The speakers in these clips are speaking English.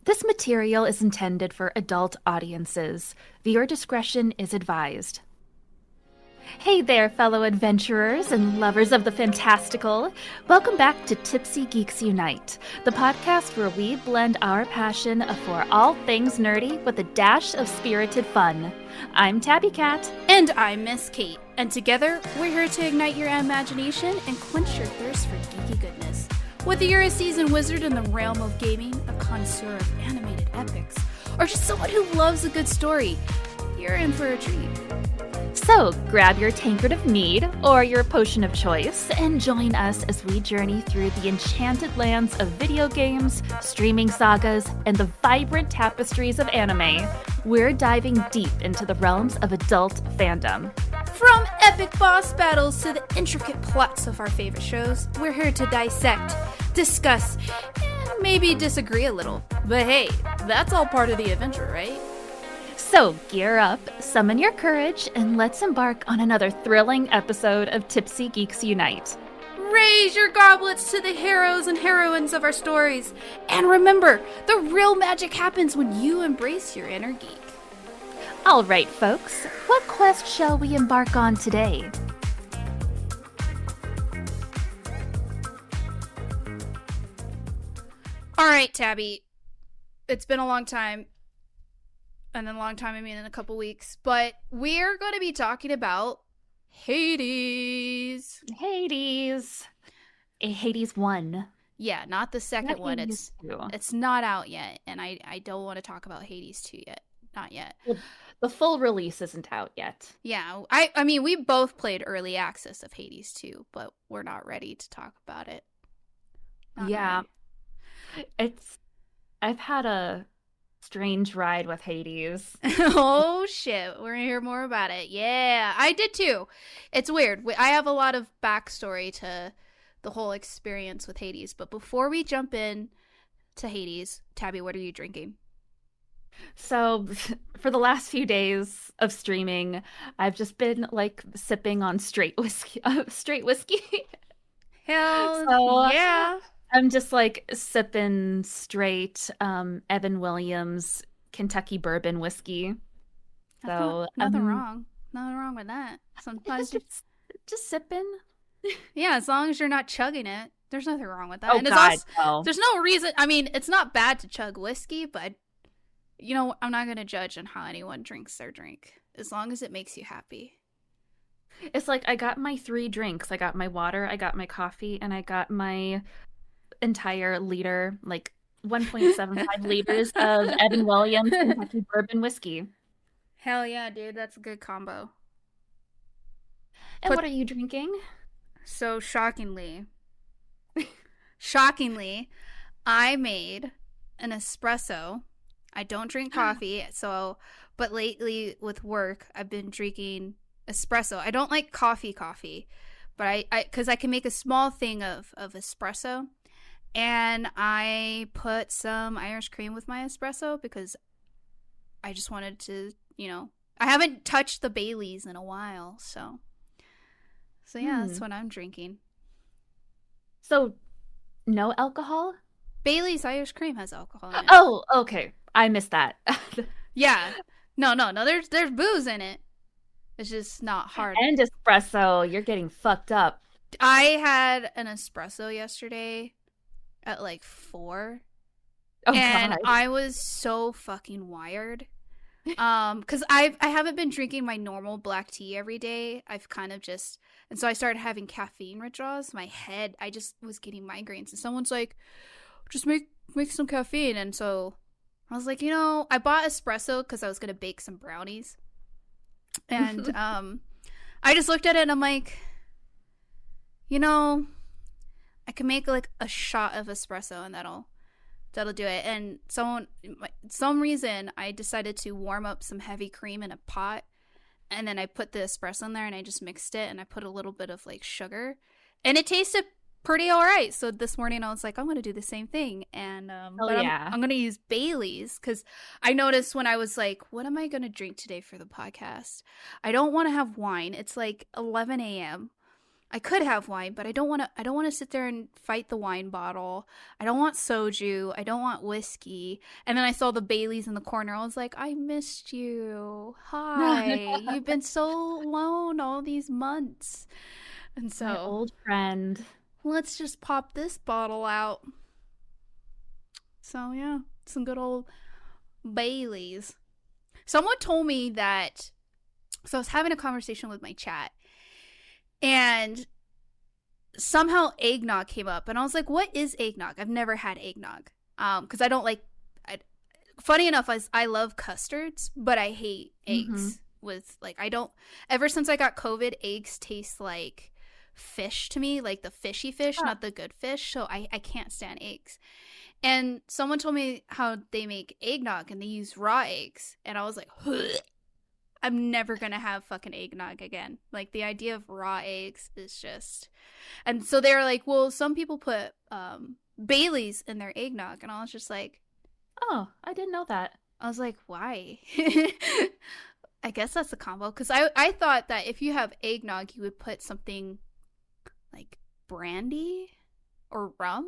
This material is intended for adult audiences. Viewer discretion is advised. Hey there, fellow adventurers and lovers of the fantastical. Welcome back to Tipsy Geeks Unite, the podcast where we blend our passion for all things nerdy with a dash of spirited fun. I'm TabiiKat. And I'm MissKate. And together, we're here to ignite your imagination and quench your thirst for geeky goodness. Whether you're a seasoned wizard in the realm of gaming, a connoisseur of animated epics, or just someone who loves a good story, you're in for a treat. So grab your tankard of mead or your potion of choice and join us as we journey through the enchanted lands of video games, streaming sagas, and the vibrant tapestries of anime. We're diving deep into the realms of adult fandom. From epic boss battles to the intricate plots of our favorite shows, we're here to dissect, discuss, and maybe disagree a little. But hey, that's all part of the adventure, right? So gear up, summon your courage, and let's embark on another thrilling episode of Tipsy Geeks Unite. Raise your goblets to the heroes and heroines of our stories. And remember, the real magic happens when you embrace your inner geek. All right, folks, what quest shall we embark on today? All right, Tabby. It's been a long time. And then a long time, I mean in a couple weeks. But we're going to be talking about Hades. Hades. Hades 1. Yeah, not the second one. It's not out yet. And I don't want to talk about Hades 2 yet. Not yet. Well, the full release isn't out yet. Yeah, I mean, we both played early access of Hades 2, but we're not ready to talk about it. Not ready. I've had a strange ride with Hades. Oh shit, we're gonna hear more about it. Yeah, I did too. It's weird. I have a lot of backstory to the whole experience with Hades, but before we jump in to Hades, Tabby, what are you drinking? So, for the last few days of streaming, I've just been like sipping on straight whiskey. Hell yeah! I'm just like sipping straight Evan Williams Kentucky bourbon whiskey. So nothing wrong. Nothing wrong with that. Sometimes just sipping. Yeah, as long as you're not chugging it, there's nothing wrong with that. Oh, and God, no. There's no reason. I mean, it's not bad to chug whiskey, but you know, I'm not gonna judge on how anyone drinks their drink as long as it makes you happy. It's like I got my 3 drinks. I got my water, I got my coffee, and I got my entire liter, like 1.75 liters of Evan Williams Kentucky bourbon whiskey. Hell yeah, dude, that's a good combo. And what are you drinking? So shockingly, I made an espresso. I don't drink coffee, but lately with work, I've been drinking espresso. I don't like coffee, but because I can make a small thing of espresso. And I put some Irish cream with my espresso because I just wanted to, I haven't touched the Baileys in a while, so yeah, that's what I'm drinking. So, no alcohol? Bailey's Irish cream has alcohol in it. Oh, okay. I missed that. Yeah. No, there's booze in it. It's just not hard. And espresso, you're getting fucked up. I had an espresso yesterday at like 4. Oh, and God. I was so fucking wired. Because I haven't been drinking my normal black tea every day. I've kind of just, and so I started having caffeine withdrawals. My head, I just was getting migraines. And someone's like, just make some caffeine. And so I was like, I bought espresso because I was gonna bake some brownies. And I just looked at it and I'm like, I can make like a shot of espresso and that'll do it. And some reason I decided to warm up some heavy cream in a pot, and then I put the espresso in there and I just mixed it, and I put a little bit of like sugar, and it tasted pretty all right. So this morning I was like, I'm gonna do the same thing, and I'm gonna use Bailey's because I noticed when I was like, what am I gonna drink today for the podcast? I don't want to have wine. It's like 11 a.m. I could have wine, but I don't want to. I don't want to sit there and fight the wine bottle. I don't want soju. I don't want whiskey. And then I saw the Baileys in the corner. I was like, I missed you. Hi, you've been so alone all these months. And so, my old friend. let's just pop this bottle out. So yeah, some good old Baileys. Someone told me that. So I was having a conversation with my chat. And somehow eggnog came up. And I was like, what is eggnog? I've never had eggnog. Because I don't like... funny enough, I love custards, but I hate eggs. With, like, I don't... Ever since I got COVID, eggs taste like fish to me. Like the fishy fish, not the good fish. So I can't stand eggs. And someone told me how they make eggnog and they use raw eggs. And I was like, I'm never going to have fucking eggnog again. Like, the idea of raw eggs is just... And so they were like, well, some people put Baileys in their eggnog. And I was just like... Oh, I didn't know that. I was like, why? I guess that's the combo. Because I thought that if you have eggnog, you would put something like brandy or rum.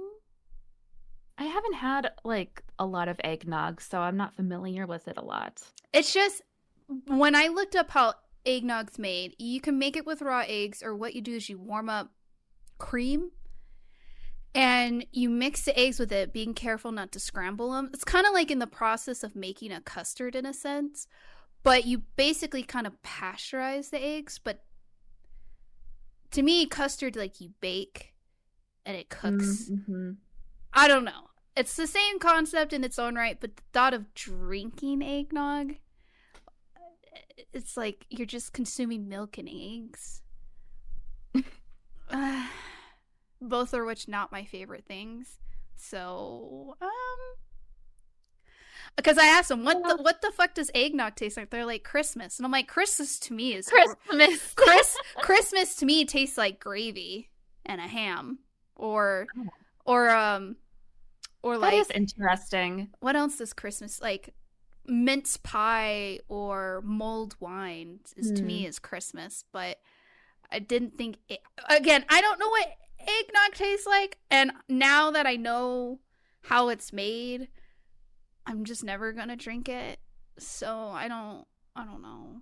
I haven't had, like, a lot of eggnog, so I'm not familiar with it a lot. It's just... When I looked up how eggnog's made, you can make it with raw eggs, or what you do is you warm up cream and you mix the eggs with it, being careful not to scramble them. It's kind of like in the process of making a custard in a sense, but you basically kind of pasteurize the eggs. But to me, custard, like, you bake and it cooks. I don't know. It's the same concept in its own right, but the thought of drinking eggnog... It's like you're just consuming milk and eggs. Both are which not my favorite things. So, because I asked them, what the fuck does eggnog taste like? They're like, Christmas. And I'm like, Christmas to me is... Christmas. Christmas to me tastes like gravy and a ham. Or like... That is interesting. What else is Christmas like? Mince pie or mulled wine is to me is Christmas, but I didn't think again, I don't know what eggnog tastes like, and now that I know how it's made, I'm just never gonna drink it. So I don't know.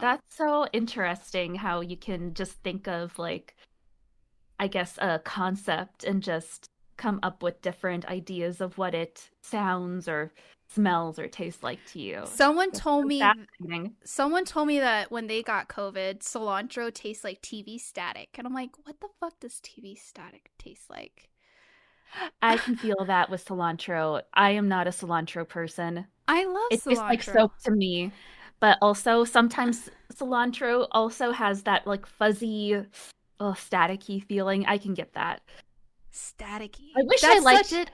That's so interesting how you can just think of, like, I guess, a concept and just come up with different ideas of what it sounds or smells or tastes like to you. Someone told me that when they got COVID, cilantro tastes like TV static. And I'm like, what the fuck does TV static taste like? I can feel that with cilantro. I am not a cilantro person. I love cilantro. It tastes like soap to me. But also sometimes cilantro also has that, like, fuzzy, staticky feeling. I can get that. Staticky. I wish I liked it.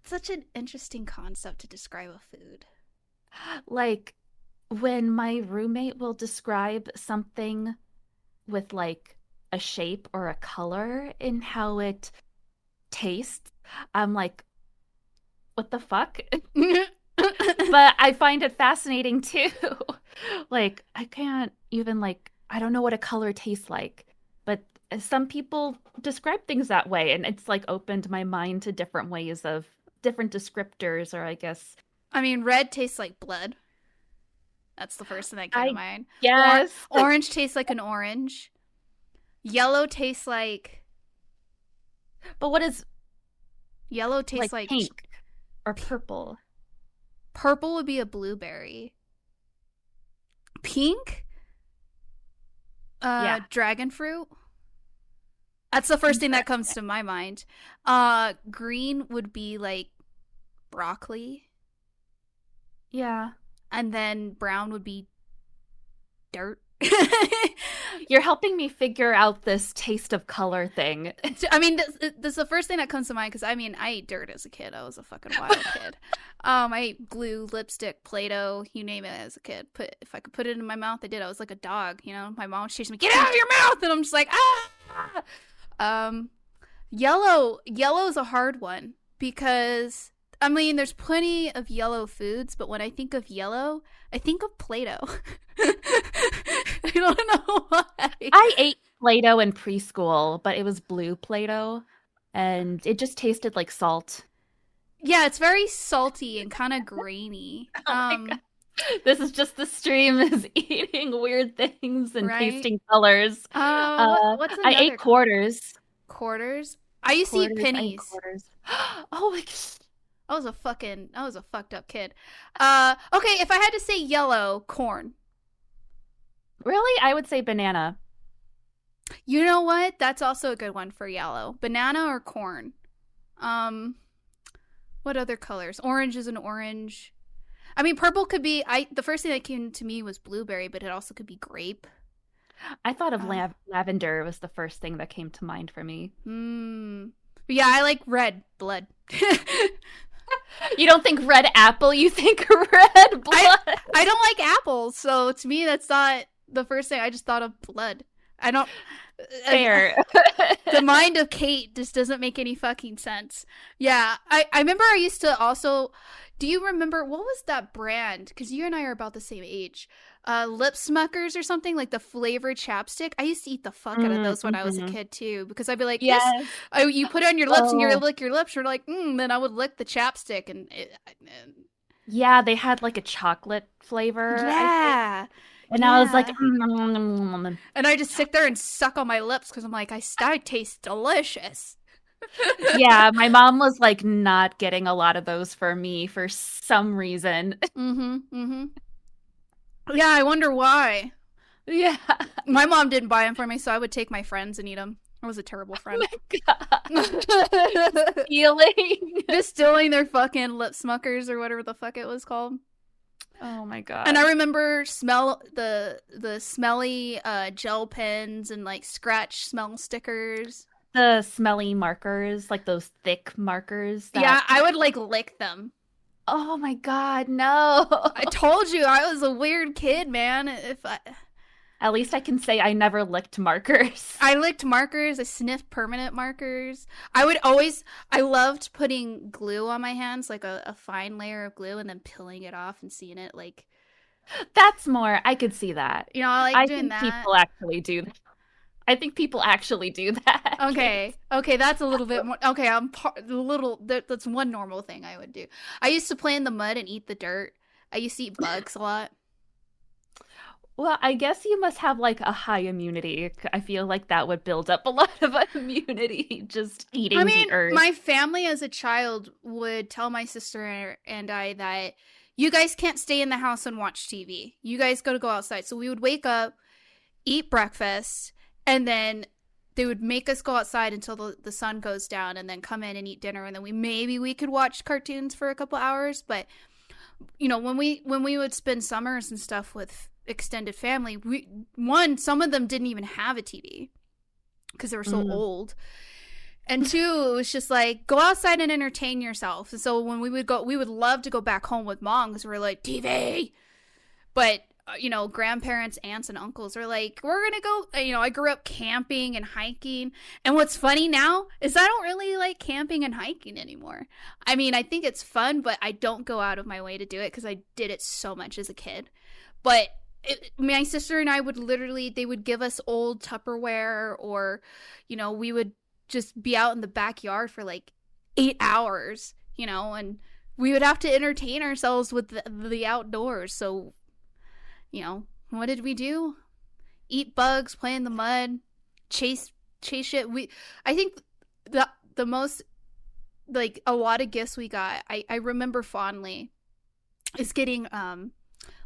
Such an interesting concept to describe a food. Like, when my roommate will describe something with, like, a shape or a color in how it tastes, I'm like, what the fuck? But I find it fascinating too. Like, I can't even, like, I don't know what a color tastes like, but some people describe things that way, and it's, like, opened my mind to different ways of different descriptors, or I guess. I mean, red tastes like blood. That's the first thing that came to mind. Yes. Orange tastes like an orange. Yellow tastes like... But what is... Yellow tastes like pink or purple. Purple would be a blueberry. Pink? Dragon fruit? That's the first thing that comes to my mind. Green would be like broccoli. Yeah. And then brown would be dirt. You're helping me figure out this taste of color thing. I mean, this is the first thing that comes to mind, because I mean, I ate dirt as a kid. I was a fucking wild kid. I ate glue, lipstick, Play-Doh, you name it, as a kid. If I could put it in my mouth, I did. I was like a dog, you know. My mom was chasing me, get out of your mouth, and I'm just like, ah. Yellow's a hard one, because I mean, there's plenty of yellow foods, but when I think of yellow, I think of Play-Doh. I don't know why. Play-Doh in preschool, but it was blue Play-Doh, and it just tasted like salt. Yeah, it's very salty and kind of grainy. Oh my God. This is just the stream is eating weird things and Right? tasting colors. What's I ate another color? quarters. Quarters? I used to eat I ate pennies. quarters. Oh my gosh. I was a fucked up kid. Okay, if I had to say yellow, corn. Really? I would say banana. You know what? That's also a good one for yellow. Banana or corn. Um, what other colors? Orange is an orange. I mean, purple could be. The first thing that came to me was blueberry, but it also could be grape. I thought of Uh, lavender was the first thing that came to mind for me. But yeah, I like red blood. You don't think red apple, you think red blood. I don't like apples, so to me, that's not the first thing. I just thought of blood. I don't. Fair. The mind of Kate just doesn't make any fucking sense. Yeah, I remember I used to also. Do you remember what was that brand? Because you and I are about the same age. Lip Smuckers or something, like the flavored chapstick. I used to eat the fuck out of those when I was a kid too, because I'd be like, Yes. this. You put it on your lips and you Oh. lick your lips. You're like, then I would lick the chapstick and. Yeah, they had like a chocolate flavor. Yeah. And I was like, And I just sit there and suck on my lips because I'm like, I taste delicious. yeah, my mom was like not getting a lot of those for me for some reason. Yeah, I wonder why. Yeah. My mom didn't buy them for me, so I would take my friends and eat them. I was a terrible friend. Stealing. Just stealing their fucking lip smuckers or whatever the fuck it was called. Oh my God. And I remember the smelly gel pens and like scratch smell stickers. The smelly markers, like those thick markers. Yeah, I would like lick them. Oh my God, no. I told you I was a weird kid, man. At least I can say I never licked markers. I licked markers. I sniffed permanent markers. I loved putting glue on my hands, like a fine layer of glue, and then peeling it off and seeing it like. That's more. I could see that. You know, I like doing that. People actually do that. I think people actually do that. Okay, that's a little bit more. Okay, that's one normal thing I would do. I used to play in the mud and eat the dirt. I used to eat bugs a lot. Well, I guess you must have like a high immunity. I feel like that would build up a lot of immunity just eating the earth. My family as a child would tell my sister and I that you guys can't stay in the house and watch TV. You guys got to go outside. So we would wake up, eat breakfast, and then they would make us go outside until the sun goes down and then come in and eat dinner. And then we could watch cartoons for a couple hours. But, you know, when we would spend summers and stuff with extended family, some of them didn't even have a TV because they were so old. And two, it was just like, go outside and entertain yourself. And so when we would love to go back home with mom because we were like, TV. But, you know, grandparents, aunts, and uncles are like, we're going to go, you know, I grew up camping and hiking. And what's funny now is I don't really like camping and hiking anymore. I mean, I think it's fun, but I don't go out of my way to do it because I did it so much as a kid. But my sister and I they would give us old Tupperware, or, you know, we would just be out in the backyard for like 8 hours, you know, and we would have to entertain ourselves with the outdoors. So, you know, what did we do? Eat bugs, play in the mud, chase shit. I think the most, like, a lot of gifts we got, I remember fondly, is getting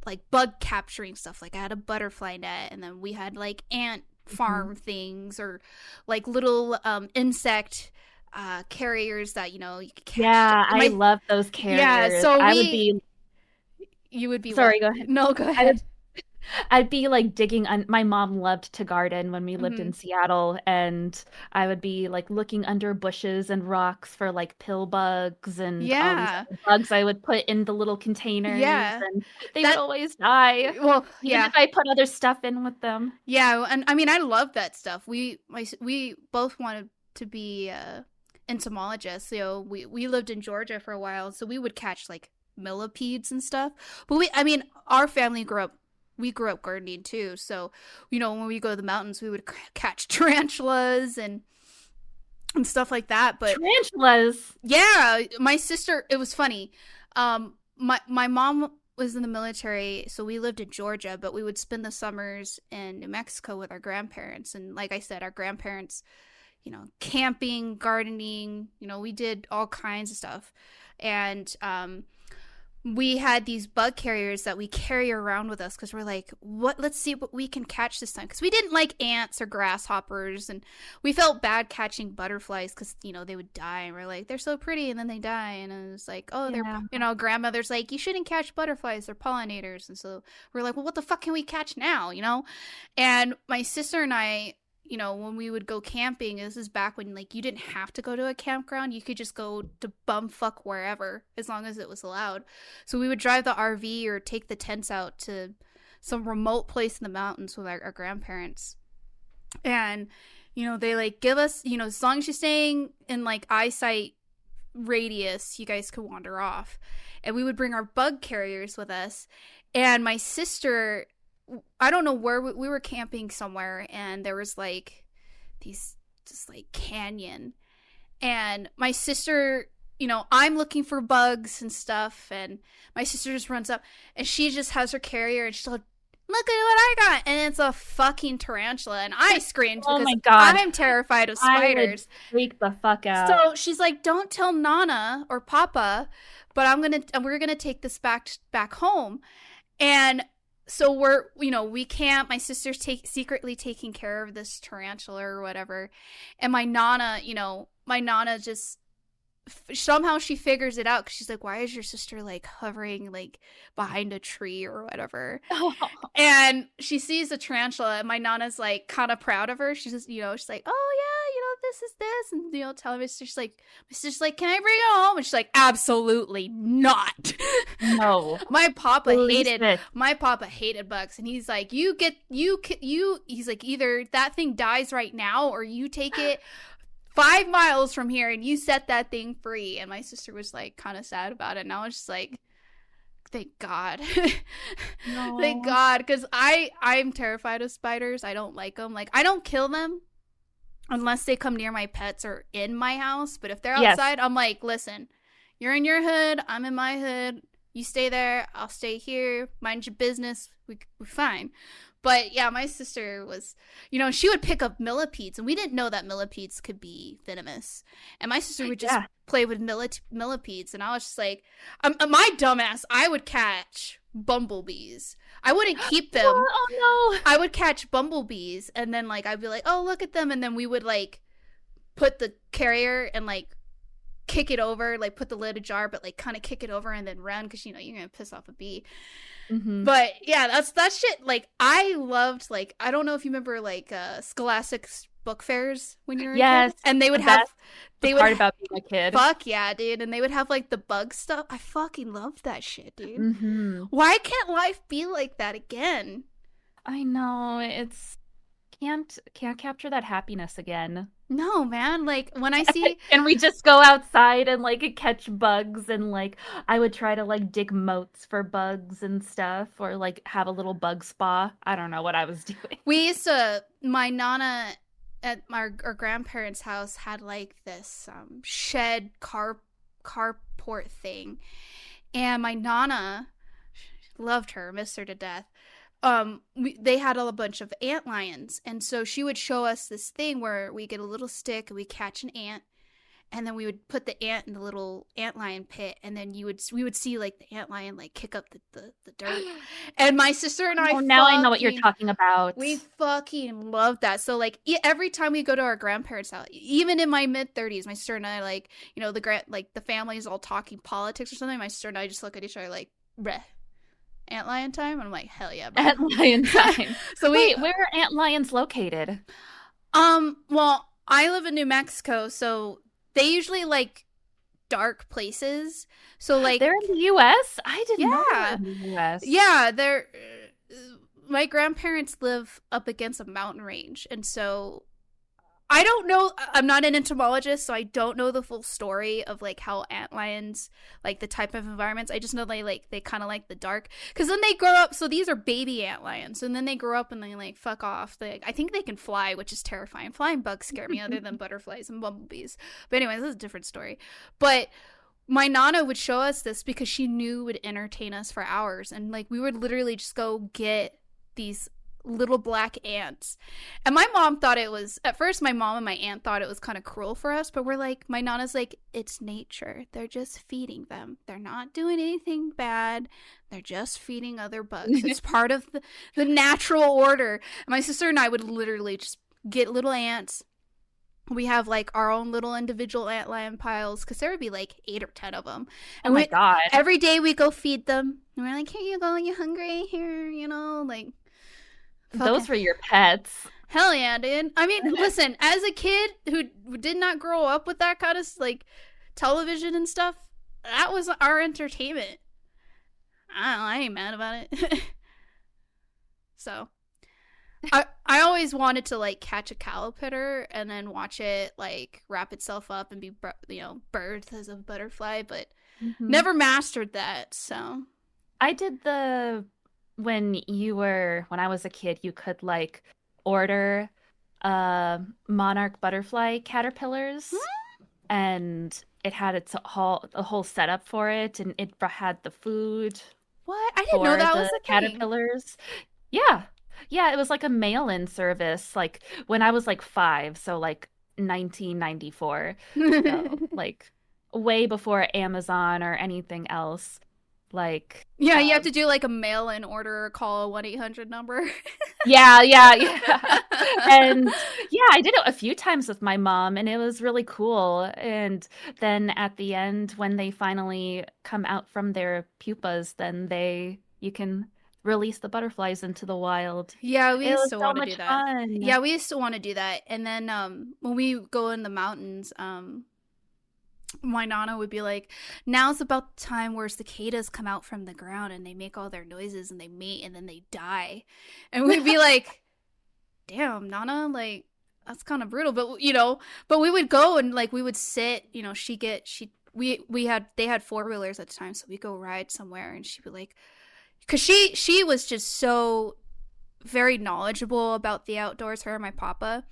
like bug capturing stuff. Like I had a butterfly net, and then we had like ant farm things, or like little insect carriers that, you know, you could catch. Yeah, I love those carriers. Yeah, so you would be sorry, go ahead. No, go ahead. I'd be like digging my mom loved to garden when we lived in Seattle, and I would be like looking under bushes and rocks for like pill bugs and all these bugs I would put in the little containers, and they would always die. Well, even if I put other stuff in with them. Yeah, and I mean, I love that stuff. We both wanted to be entomologists. You know, we lived in Georgia for a while, so we would catch like millipedes and stuff. But our family grew up we grew up gardening too. So, when we go to the mountains, we would catch tarantulas and stuff like that. But tarantulas. Yeah, my sister, it was funny. My mom was in the military, so we lived in Georgia, but we would spend the summers in New Mexico with our grandparents. And like I said, our grandparents, camping, gardening, we did all kinds of stuff. And we had these bug carriers that we carry around with us because we're like, let's see what we can catch this time. Because we didn't like ants or grasshoppers, and we felt bad catching butterflies because, they would die. And we're like, they're so pretty, and then they die. And it was like, they're, grandmother's like, you shouldn't catch butterflies, they're pollinators. And so we're like, well, what the fuck can we catch now, And my sister and I, when we would go camping, this is back when, like, you didn't have to go to a campground. You could just go to bumfuck wherever, as long as it was allowed. So we would drive the RV or take the tents out to some remote place in the mountains with our grandparents. And, they, like, give us, as long as you're staying in, like, eyesight radius, you guys could wander off. And we would bring our bug carriers with us. And my sister, I don't know where we were camping somewhere, and there was like these just like canyon, and my sister, I'm looking for bugs and stuff, and my sister just runs up and she just has her carrier and she's like, look at what I got, and it's a fucking tarantula, and I screamed because my God. I'm terrified of spiders. I would freak the fuck out. So she's like, don't tell Nana or Papa, but we're gonna take this back home. And so we camp. My sister's secretly taking care of this tarantula or whatever. And my Nana just somehow she figures it out because she's like, why is your sister like hovering like behind a tree or whatever? Oh. And she sees the tarantula, and my Nana's like kind of proud of her. She's just, she's like, oh yeah, this is this, and telling my sister's like, can I bring it home? And she's like, absolutely not. No. My papa hated bugs, and he's like, he's like, either that thing dies right now or you take it 5 miles from here and you set that thing free. And my sister was like kind of sad about it, and I was just like, thank God. No. Thank God, because I'm terrified of spiders. I don't like them. Like, I don't kill them unless they come near my pets or in my house. But if they're outside, I'm like, listen, you're in your hood, I'm in my hood. You stay there, I'll stay here. Mind your business. We're fine. But yeah, my sister was, she would pick up millipedes, and we didn't know that millipedes could be venomous. And my sister would just play with millipedes, and I was just like, my dumbass, I would catch bumblebees. I wouldn't keep them. Oh no. I would catch bumblebees, and then like I'd be like, oh, look at them, and then we would like put the carrier and like kick it over, like put the lid ajar, but like kind of kick it over and then run because you're gonna piss off a bee. Mm-hmm. But yeah, that shit. Like, I loved, like, I don't know if you remember like Scholastic book fairs when you were a kid, and they would have about being a kid. Fuck yeah, dude! And they would have like the bug stuff. I fucking loved that shit, dude. Mm-hmm. Why can't life be like that again? I know, it's can't capture that happiness again. No, man. Like, when I see... And we just go outside and, like, catch bugs, and, like, I would try to, like, dig moats for bugs and stuff, or, like, have a little bug spa. I don't know what I was doing. We used to... My Nana at our grandparents' house had, like, this shed carport thing. And my Nana, loved her, missed her to death. They had a bunch of ant lions, and so she would show us this thing where we get a little stick and we catch an ant, and then we would put the ant in the little ant lion pit, and then we would see like the ant lion like kick up the dirt. And my sister and I, now I know what you're talking about. We fucking loved that. So like every time we go to our grandparents' house, even in my mid-30s, my sister and I, like, the family is all talking politics or something. My sister and I just look at each other like, bleh. Ant lion time? And I'm like, hell yeah, bro. Ant lion time. So wait, where are ant lions located? Well, I live in New Mexico, so they usually like dark places. So like, they're in the US? I didn't know they were in the US. Yeah, they're my grandparents live up against a mountain range, and so I don't know. I'm not an entomologist, so I don't know the full story of like how antlions, like the type of environments. I just know they kind of like the dark, because then they grow up. So these are baby antlions, and then they grow up and they like fuck off. I think they can fly, which is terrifying. Flying bugs scare me, other than butterflies and bumblebees. But anyways, this is a different story. But my nana would show us this because she knew it would entertain us for hours, and like we would literally just go get these little black ants. And my mom thought it was, at first my mom and my aunt thought it was kind of cruel for us, but we're like, my nana's like, it's nature, they're just feeding them, they're not doing anything bad, they're just feeding other bugs, it's part of the natural order. And my sister and I would literally just get little ants. We have like our own little individual antlion piles, because there would be like 8 or 10 of them. And oh my god, every day we go feed them, and we're like, here you go, you hungry, here, like those were your pets. Hell yeah, dude. I mean, listen, as a kid who did not grow up with that kind of like television and stuff, that was our entertainment. I ain't mad about it. So I always wanted to like catch a caterpillar and then watch it like wrap itself up and be birthed as a butterfly, but never mastered that. So I did when I was a kid, you could like order monarch butterfly caterpillars, and it had a whole setup for it, and it had the food. What? I didn't know that was a caterpillars. Yeah, it was like a mail-in service, like when I was like 5, so like 1994, so, like way before Amazon or anything else. Like, yeah, you have to do like a mail-in order or call a 1-800 number. Yeah. And yeah, I did it a few times with my mom, and it was really cool. And then at the end, when they finally come out from their pupas, then you can release the butterflies into the wild. Yeah, we used to want to do that. Fun. Yeah, we used to want to do that. And then when we go in the mountains, my nana would be like, now's about the time where cicadas come out from the ground and they make all their noises and they mate and then they die. And we'd be like, damn, nana, like that's kind of brutal. But we would go and like we would sit, they had 4-wheelers at the time, so we go ride somewhere, and she'd be like, because she was just so very knowledgeable about the outdoors, her and my papa.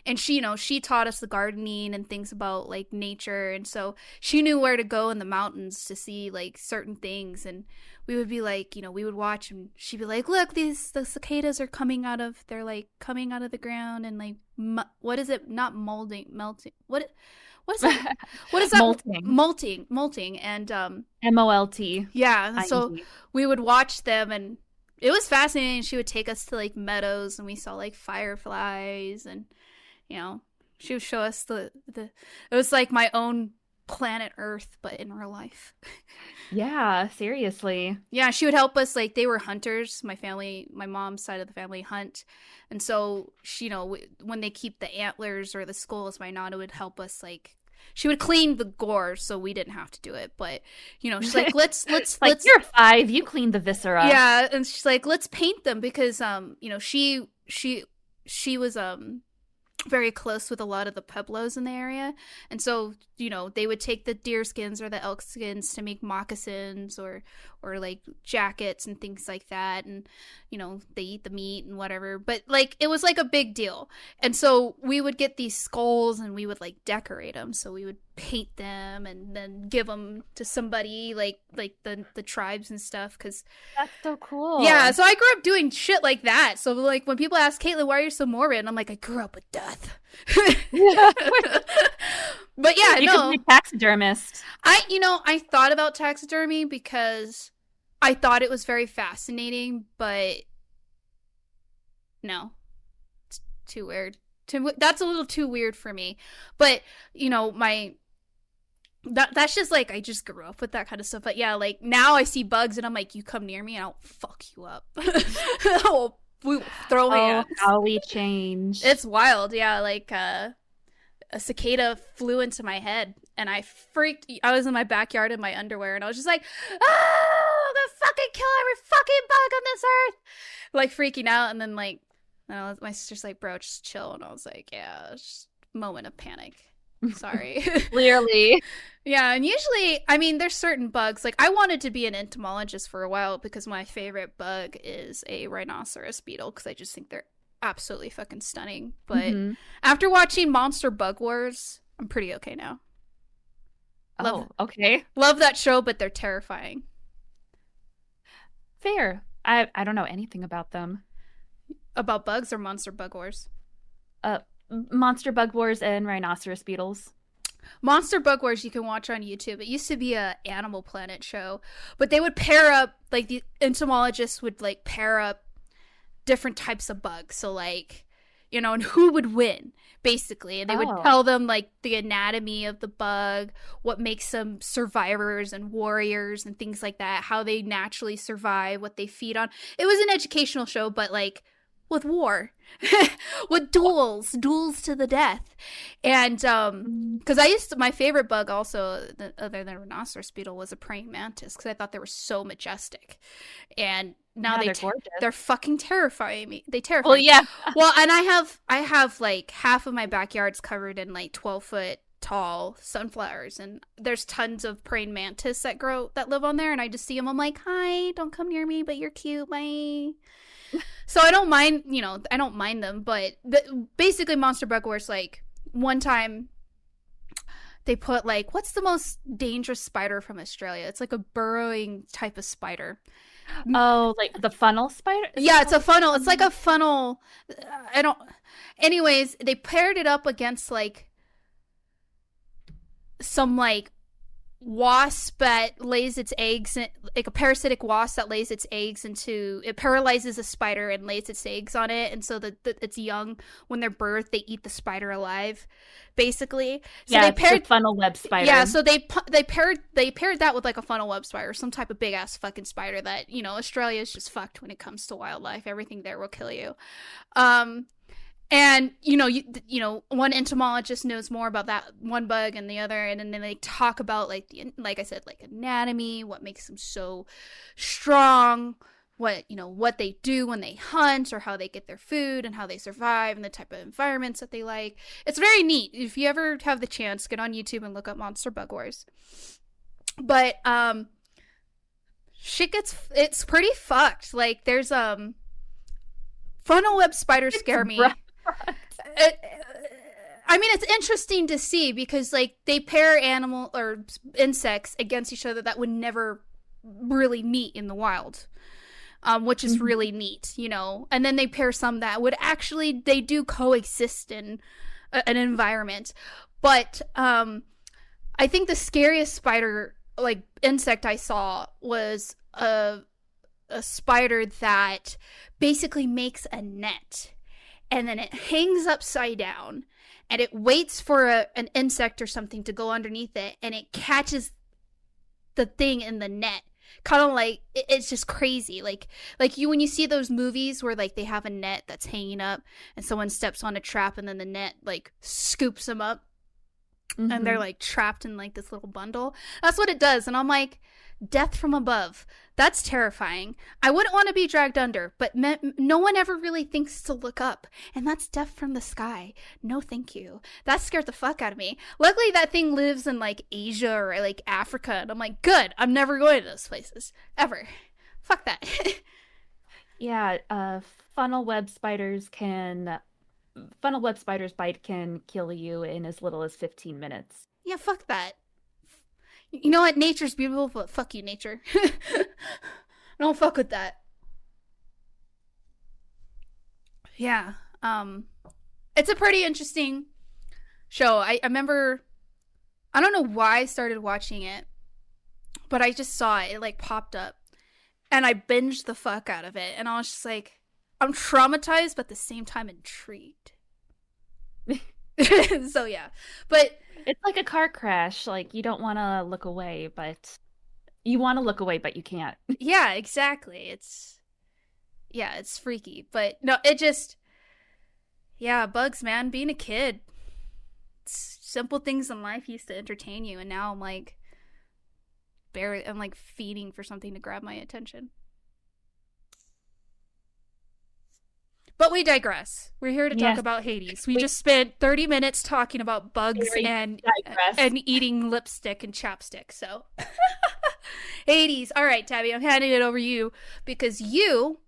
And she taught us the gardening and things about like nature, and so she knew where to go in the mountains to see like certain things. And we would be like, we would watch, and she'd be like, look, the cicadas are coming out of the ground, and like what is it? Not melting. What is that? What is that? Molting, and MOLT. Yeah, so we would watch them, and it was fascinating. She would take us to like meadows, and we saw like fireflies, and she would show us it was like my own planet Earth, but in real life. Yeah, seriously. Yeah, she would help us. Like, they were hunters. My mom's side of the family hunt. And so, when they keep the antlers or the skulls, my nana would help us, like, she would clean the gore so we didn't have to do it. But, she's like, let's like, you're 5, you clean the viscera. Yeah, and she's like, let's paint them because, she was, very close with a lot of the pueblos in the area, and so they would take the deer skins or the elk skins to make moccasins or like jackets and things like that, and they eat the meat and whatever, but like it was like a big deal. And so we would get these skulls and we would like decorate them, so we would paint them and then give them to somebody like the tribes and stuff, because that's so cool. Yeah, so I grew up doing shit like that. So like when people ask, Caitlin, why are you so morbid? And I'm like, I grew up with death. But yeah, you could be a taxidermist. I thought about taxidermy because I thought it was very fascinating, but no, it's too weird. That's a little too weird for me. But that's just like, I just grew up with that kind of stuff. But yeah, like now I see bugs and I'm like, you come near me and I'll fuck you up. I'll throw hands. How we change. It's wild. Yeah, like a cicada flew into my head and I freaked. I was in my backyard in my underwear and I was just like, oh, I'm gonna fucking kill every fucking bug on this earth, like freaking out. And then like, my sister's like, bro, just chill. And I was like, yeah, just moment of panic. Sorry. Clearly. Yeah, and usually, I mean, there's certain bugs. Like, I wanted to be an entomologist for a while because my favorite bug is a rhinoceros beetle because I just think they're absolutely fucking stunning. But after watching Monster Bug Wars, I'm pretty okay now. Okay. Love that show, but they're terrifying. Fair. I don't know anything about them. About bugs or Monster Bug Wars? Monster Bug Wars and rhinoceros beetles. Monster Bug Wars you can watch on YouTube. It used to be a Animal Planet show, but they would pair up, like, the entomologists would, like, pair up different types of bugs. So, like, you know, and who would win, basically. And they would tell them, like, the anatomy of the bug, what makes them survivors and warriors and things like that, how they naturally survive, what they feed on. It was an educational show, but, like, with war, with duels to the death. And because my favorite bug also, other than rhinoceros beetle, was a praying mantis because I thought they were so majestic. And now they're fucking terrifying me. They terrify me. Yeah. Well, and I have like half of my backyard's covered in like 12-foot tall sunflowers, and there's tons of praying mantis that live on there, and I just see them. I'm like, hi, don't come near me, but you're cute, bye. So I don't mind, I don't mind them, but basically Monster Bug Wars, like, one time they put, like, what's the most dangerous spider from Australia? It's like a burrowing type of spider. Oh, like the funnel spider? Yeah, it's a funnel. It's like a funnel. Anyways, they paired it up against, like, some, like, wasp that lays its eggs, like a parasitic wasp that lays its eggs it paralyzes a spider and lays its eggs on it, and so that its young, when they're birthed, they eat the spider alive, basically. So they paired the funnel web spider. Yeah, so they paired that with like a funnel web spider, some type of big ass fucking spider that, Australia is just fucked when it comes to wildlife. Everything there will kill you. And, one entomologist knows more about that one bug and the other, and then they talk about, like I said, like, anatomy, what makes them so strong, what they do when they hunt, or how they get their food, and how they survive, and the type of environments that they like. It's very neat. If you ever have the chance, get on YouTube and look up Monster Bug Wars. But, it's pretty fucked. Like, there's, funnel web spiders scare me. I mean, it's interesting to see because, like, they pair animal or insects against each other that would never really meet in the wild, which is really neat, And then they pair some that would actually, they do coexist in an environment. But I think the scariest spider, like, insect I saw was a spider that basically makes a net. And then it hangs upside down, and it waits for an insect or something to go underneath it, and it catches the thing in the net. Kind of like, it's just crazy. Like when you see those movies where, like, they have a net that's hanging up, and someone steps on a trap, and then the net, like, scoops them up, and they're, like, trapped in, like, this little bundle. That's what it does, and I'm like, death from above. That's terrifying. I wouldn't want to be dragged under, but no one ever really thinks to look up. And that's death from the sky. No, thank you. That scared the fuck out of me. Luckily, that thing lives in, like, Asia or, like, Africa. And I'm like, good. I'm never going to those places. Ever. Fuck that. Yeah, funnel web spiders bite can kill you in as little as 15 minutes. Yeah, fuck that. You know what? Nature's beautiful, but fuck you, nature. Don't fuck with that. Yeah. It's a pretty interesting show. I remember, I don't know why I started watching it, but I just saw it. It, like, popped up. And I binged the fuck out of it. And I was just like, I'm traumatized, but at the same time intrigued. So, yeah. But it's like a car crash. Like, you don't want to look away, but you want to look away, but you can't. Yeah, exactly. It's freaky. But no, it just, yeah, bugs, man. Being a kid, simple things in life used to entertain you, and now I'm like, I'm like feeding for something to grab my attention. But we digress. We're here to talk Yes, about Hades. We we just spent 30 minutes talking about bugs very digress. and eating lipstick and chapstick. So, Hades. All right, Tabby, I'm handing it over to you because you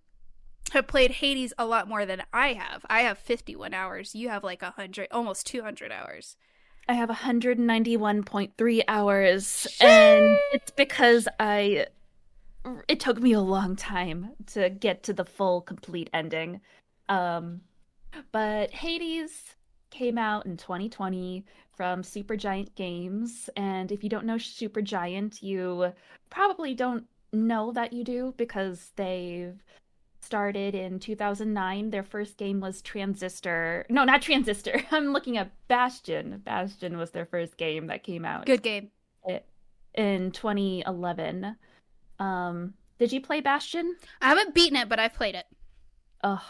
have played Hades a lot more than I have. I have 51 hours. You have like 100, almost 200 hours. I have 191.3 hours, Sheesh. and it's because it took me a long time to get to the full complete ending. Um, but Hades came out in 2020 from Supergiant Games, and if you don't know Supergiant, you probably don't know that you do because they've started in 2009. Their first game was Transistor. No, not Transistor. I'm looking at Bastion. Bastion was their first game that came out Good game. in 2011. Did you play Bastion? I haven't beaten it, but I've played it. Ugh,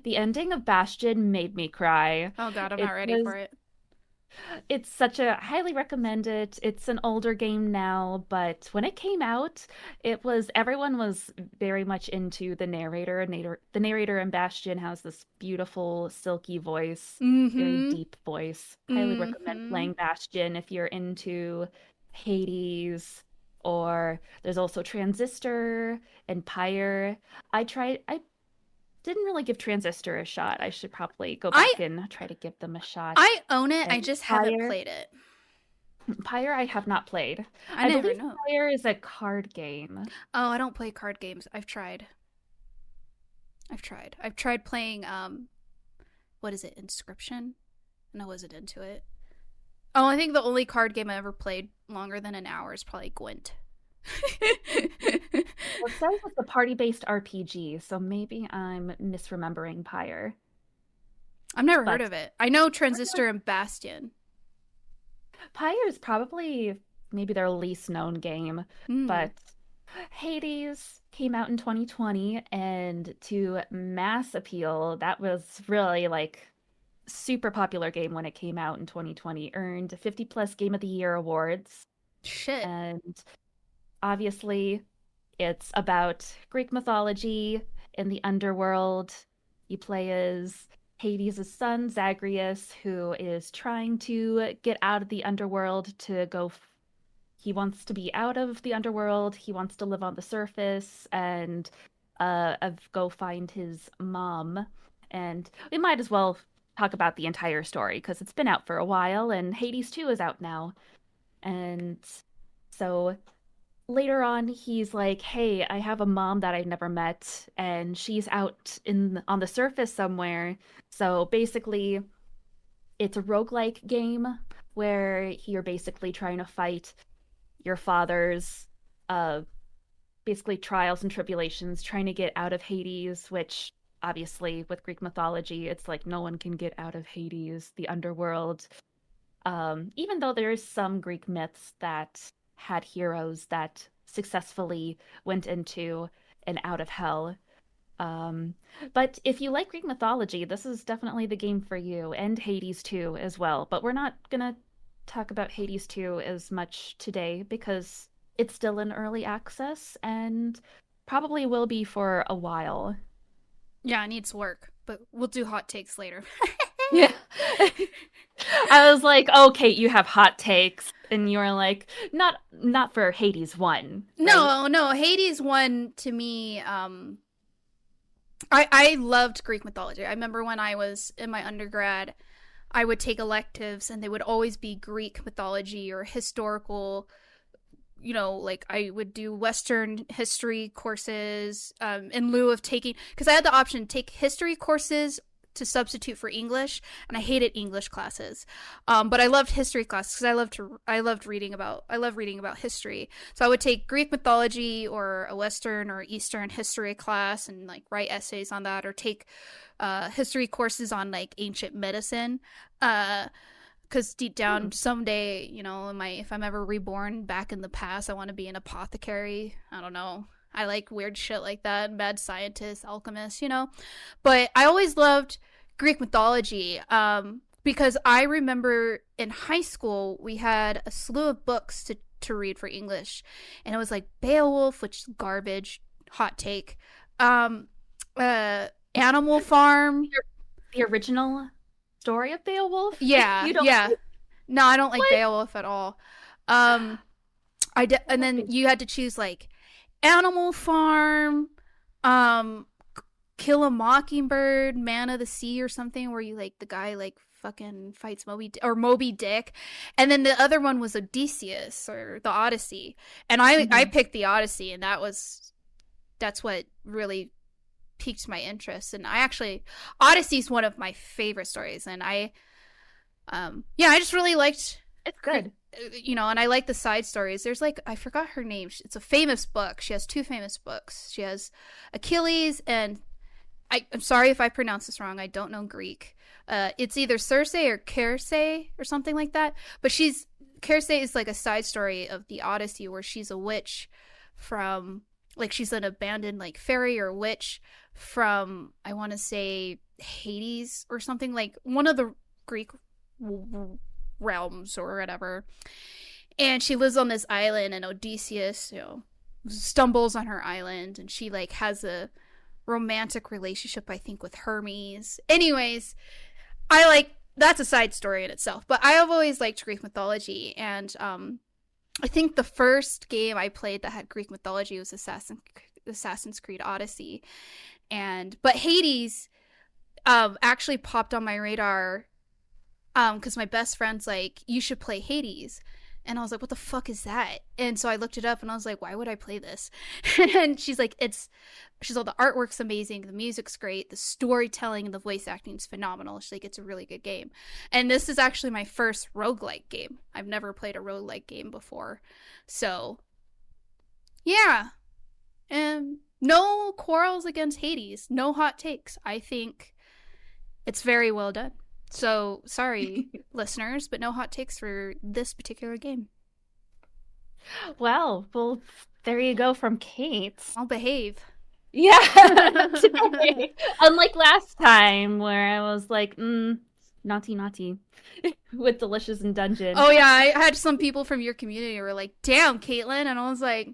the ending of Bastion made me cry. Oh god, I'm It not ready was for it. It's such a highly recommend it. It's an older game now, but when it came out, everyone was very much into the narrator. The narrator in Bastion has this beautiful, silky voice, very Mm-hmm. deep voice. Highly recommend Mm-hmm. playing Bastion if you're into Hades, or there's also Transistor and Pyre. I didn't really give Transistor a shot. I should probably go I back and try to give them a shot. I own it. I And just haven't Pyre, played it. Pyre I have not played. I I never believe know. Pyre is a card game. Oh, I don't play card games. I've tried. I've tried playing what is it? Inscription? And I wasn't into it. Oh, I think the only card game I ever played longer than an hour is probably Gwent. Well, it says it's a party-based RPG, so maybe I'm misremembering Pyre. I've never heard But of it. I know Transistor and Bastion. Pyre is probably maybe their least known game, Hmm. but Hades came out in 2020, and to mass appeal, that was really like super popular game when it came out in 2020. Earned 50 plus Game of the Year awards, Shit. and obviously it's about Greek mythology in the underworld. You play as Hades' son, Zagreus, who is trying to get out of the underworld to go. He wants to be out of the underworld. He wants to live on the surface and go find his mom. And we might as well talk about the entire story because it's been out for a while, and Hades 2 is out now. And so later on he's like, hey, I have a mom that I've never met, and she's out on the surface somewhere. So basically it's a roguelike game where you're basically trying to fight your father's uh basically trials and tribulations, trying to get out of Hades, which obviously with Greek mythology it's like no one can get out of Hades, the underworld. Even though there's some Greek myths that had heroes that successfully went into and out of hell. Um, but if you like Greek mythology, this is definitely the game for you, and Hades 2 as well. But we're not gonna talk about Hades 2 as much today because it's still in early access and probably will be for a while. Yeah, it needs work, but we'll do hot takes later. Yeah. I was like, oh, Kate, you have hot takes, and you were like, not for Hades 1, right? No, Hades 1 to me, I loved Greek mythology. I remember when I was in my undergrad, I would take electives and they would always be Greek mythology or historical, like I would do Western history courses in lieu of taking, because I had the option to take history courses to substitute for English, and I hated English classes. But I loved history classes because I love reading about history. So I would take Greek mythology or a Western or Eastern history class and like write essays on that, or take history courses on like ancient medicine. Because deep down, someday, if I'm ever reborn back in the past, I want to be an apothecary. I don't know. I like weird shit like that, mad scientists, alchemists, But I always loved Greek mythology because I remember in high school we had a slew of books to read for English, and it was like Beowulf, which is garbage, hot take. Animal Farm. The original story of Beowulf? Yeah, You don't yeah. No, I don't like what? Beowulf at all. And then you had to choose like Animal Farm, um, Kill a Mockingbird, Man of the Sea, or something, where you like the guy like fucking fights Moby Dick, and then the other one was Odysseus or the Odyssey, and I picked the Odyssey, and that's what really piqued my interest, and Odyssey is one of my favorite stories, and I just really liked. It's good. And I like the side stories. There's like, I forgot her name. It's a famous book. She has two famous books. She has Achilles and I'm sorry if I pronounce this wrong. I don't know Greek. It's either Circe or Circe or something like that. But Circe is like a side story of the Odyssey where she's a witch from, like, she's an abandoned like fairy or witch from, I want to say, Hades or something, like one of the Greek realms or whatever. And she lives on this island, and Odysseus, stumbles on her island, and she like has a romantic relationship, I think, with Hermes. Anyways, that's a side story in itself, but I have always liked Greek mythology, and I think the first game I played that had Greek mythology was Assassin's Creed Odyssey, but Hades actually popped on my radar because my best friend's like, you should play Hades. And I was like, what the fuck is that? And so I looked it up, and I was like, why would I play this? And she's like, she's all, the artwork's amazing, the music's great, the storytelling and the voice acting is phenomenal. She's like, it's a really good game. And this is actually my first roguelike game. I've never played a roguelike game before. So, yeah. And no quarrels against Hades. No hot takes. I think it's very well done. So, sorry, listeners, but no hot takes for this particular game. Well, there you go from Kate. I'll behave. Yeah. Unlike last time where I was like, naughty, with Delicious in Dungeon. Oh, yeah, I had some people from your community who were like, damn, Caitlin, and I was like...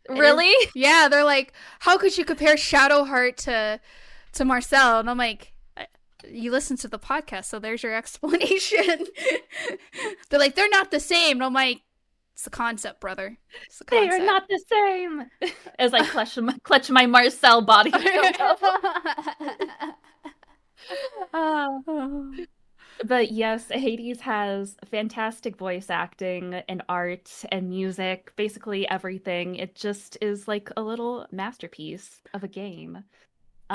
Really? Yeah, they're like, how could you compare Shadowheart to Marcel? And I'm like... You listen to the podcast, so there's your explanation. They're like, they're not the same. And I'm like, it's the concept, brother. It's the concept. They are not the same. As I clutch my Marcel body. But yes, Hades has fantastic voice acting and art and music, basically everything. It just is like a little masterpiece of a game.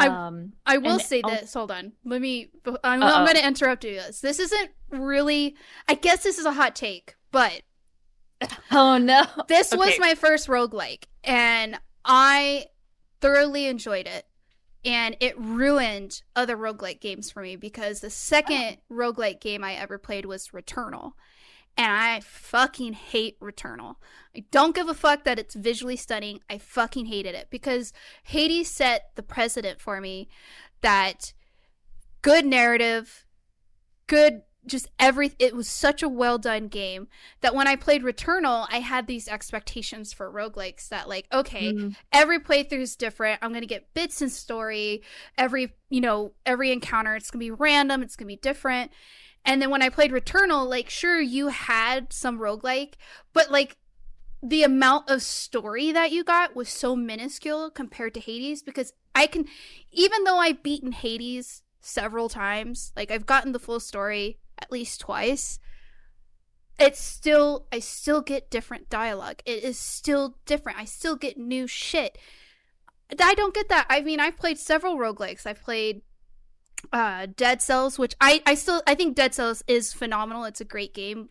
I will say this. Hold on. I'm going to interrupt you. This isn't really, I guess this is a hot take, but oh no. This was my first roguelike, and I thoroughly enjoyed it. And it ruined other roguelike games for me because the second roguelike game I ever played was Returnal. And I fucking hate Returnal. I don't give a fuck that it's visually stunning. I fucking hated it because Hades set the precedent for me that good narrative, good just it was such a well done game that when I played Returnal, I had these expectations for roguelikes that like, okay, every playthrough is different. I'm going to get bits in story. Every encounter, it's going to be random. It's going to be different. And then when I played Returnal, like, sure, you had some roguelike, but, like, the amount of story that you got was so minuscule compared to Hades because even though I've beaten Hades several times, like, I've gotten the full story at least twice, I still get different dialogue. It is still different. I still get new shit. I don't get that. I mean, I've played several roguelikes. I've played Dead Cells, which I think Dead Cells is phenomenal. It's a great game.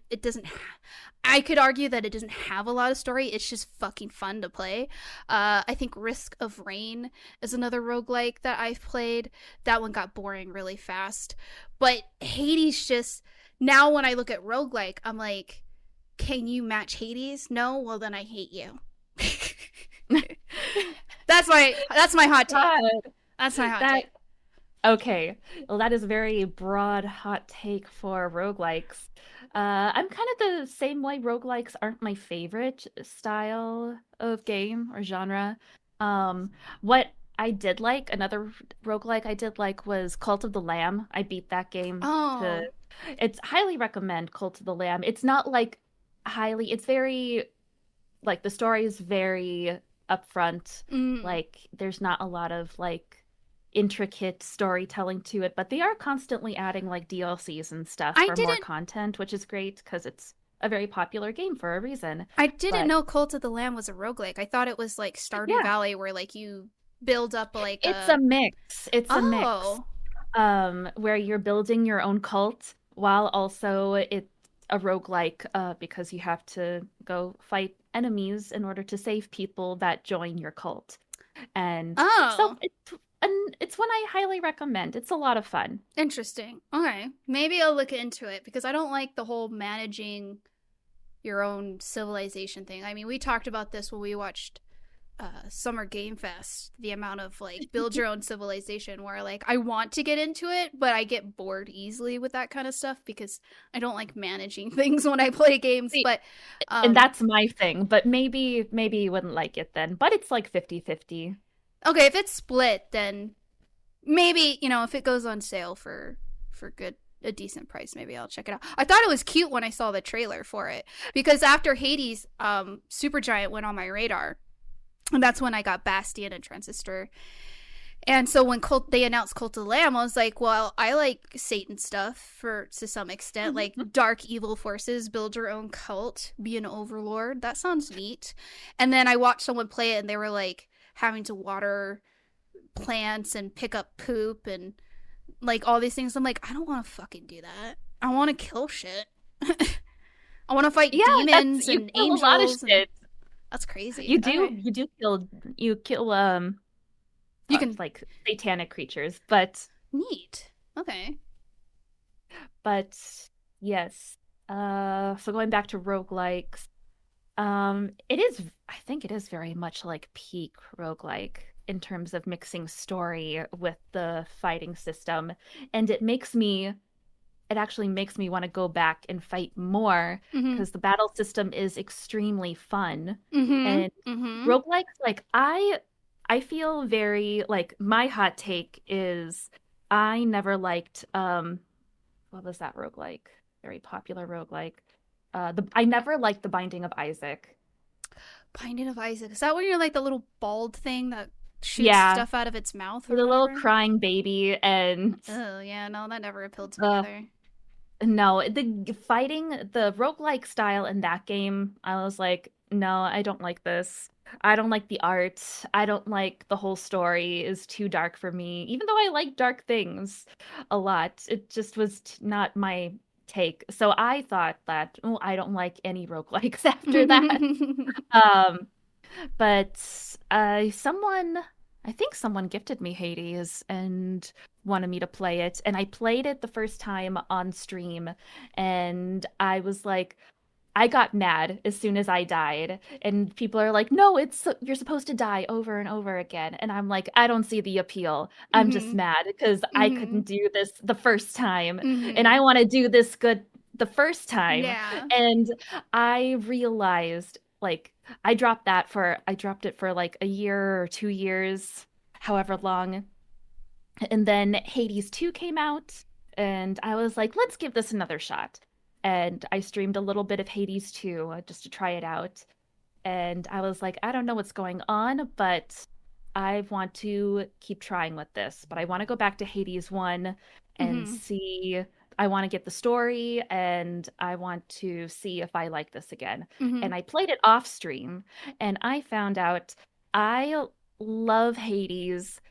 I could argue that it doesn't have a lot of story. It's just fucking fun to play. I think Risk of Rain is another roguelike that I've played. That one got boring really fast. But Hades just, now when I look at roguelike, I'm like, can you match Hades? No? Well, then I hate you. That's my hot take. That's my hot take. Okay, well, that is a very broad hot take for roguelikes. I'm kind of the same way. Roguelikes aren't my favorite style of game or genre. What I did like another roguelike I did like was Cult of the Lamb. I beat that game to Oh. it's highly recommend Cult of the Lamb. It's not like it's very like the story is very upfront. Mm. Like there's not a lot of like intricate storytelling to it, but they are constantly adding like DLCs and stuff I for more didn't content, which is great because it's a very popular game for a reason. I didn't But know Cult of the Lamb was a roguelike. I thought it was like Stardew yeah, Valley where like you build up like it's a a mix. It's a mix. Oh. Where you're building your own cult while also it's a roguelike, because you have to go fight enemies in order to save people that join your cult. And so Oh. it's one I highly recommend. It's a lot of fun. Interesting. Okay. Maybe I'll look into it because I don't like the whole managing your own civilization thing. I mean, we talked about this when we watched Summer Game Fest, the amount of like build your own civilization where like I want to get into it, but I get bored easily with that kind of stuff because I don't like managing things when I play games. See, But and um that's my thing, but maybe you wouldn't like it then. But it's like 50-50. okay, if it's split, then maybe, if it goes on sale for good a decent price, maybe I'll check it out. I thought it was cute when I saw the trailer for it because after Hades, Supergiant went on my radar. And that's when I got Bastion and Transistor. And so when they announced Cult of the Lamb, I was like, well, I like Satan stuff to some extent, like dark evil forces, build your own cult, be an overlord. That sounds neat. And then I watched someone play it and they were like having to water plants and pick up poop and like all these things. I'm like, I don't want to fucking do that. I want to kill shit. I want to fight demons you and kill angels. a lot of shit. That's crazy. You do Okay. you kill You can like satanic creatures, but neat. Okay. but yes. So going back to roguelikes, I think it is very much like peak roguelike in terms of mixing story with the fighting system, and it actually makes me want to go back and fight more Mhm. because the battle system is extremely fun. Mhm. And Mhm. roguelikes, like I feel very like my hot take is I never liked what was that roguelike? Very popular roguelike. I never liked The Binding of Isaac. Binding of Isaac. Is that when you're like the little bald thing that shoots Yeah, stuff out of its mouth or the little whatever? crying baby and Oh yeah, no, that never appealed to me uh either. no, the roguelike style in that game, I was like, no, I don't like this. I don't like the art. I don't like the whole story is too dark for me. Even though I like dark things a lot, it just was not my take. So I thought that, oh, I don't like any roguelikes after that. Um, but I think someone gifted me Hades and wanted me to play it. And I played it the first time on stream. And I was like, I got mad as soon as I died. And people are like, no, you're supposed to die over and over again. And I'm like, I don't see the appeal. I'm just Mhm. mad because I couldn't Mhm. do this the first time. And I Mhm. want to do this good the first time. Yeah. And I realized like I dropped it for like a year or 2 years, however long. And then Hades 2 came out, and I was like, let's give this another shot. And I streamed a little bit of Hades 2 just to try it out. And I was like, I don't know what's going on, but I want to keep trying with this. But I want to go back to Hades 1 and Mhm. see. I want to get the story and I want to see if I like this again. Mhm. And I played it off stream and I found out I love Hades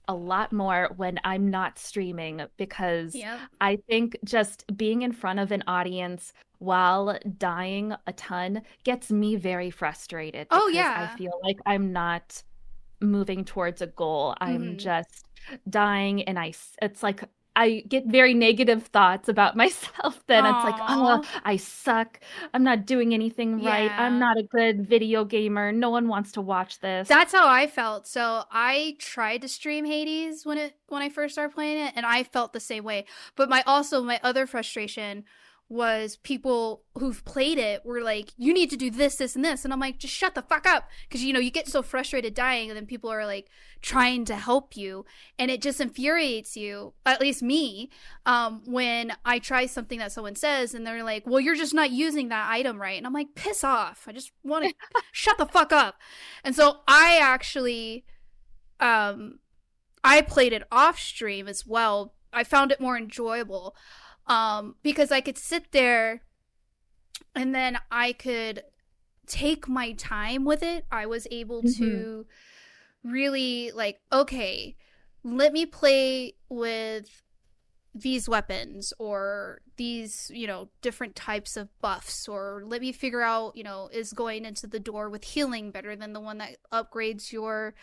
a lot more when I'm not streaming because Yep. I think just being in front of an audience while dying a ton gets me very frustrated Oh because I yeah. feel like I'm not moving towards a goal. I'm Mhm. just dying and it's like I get very negative thoughts about myself then. It's like, oh, Aw. I suck. I'm not doing anything right. I'm Yeah. not a good video gamer. No one wants to watch this. That's how I felt. So I tried to stream Hades when I first started playing it, and I felt the same way. But my other frustration was people who've played it were like, you need to do this, this, and this. And I'm like, just shut the fuck up. Because, you get so frustrated dying, and then people are like trying to help you. And it just infuriates you, at least me, when I try something that someone says and they're like, well, you're just not using that item right. And I'm like, piss off. I just want to shut the fuck up. And so I actually, I played it off stream as well. I found it more enjoyable. Because I could sit there and then I could take my time with it. I was able to really like, okay, let me play with these weapons or these, different types of buffs, or let me figure out, is going into the door with healing better than the one that upgrades your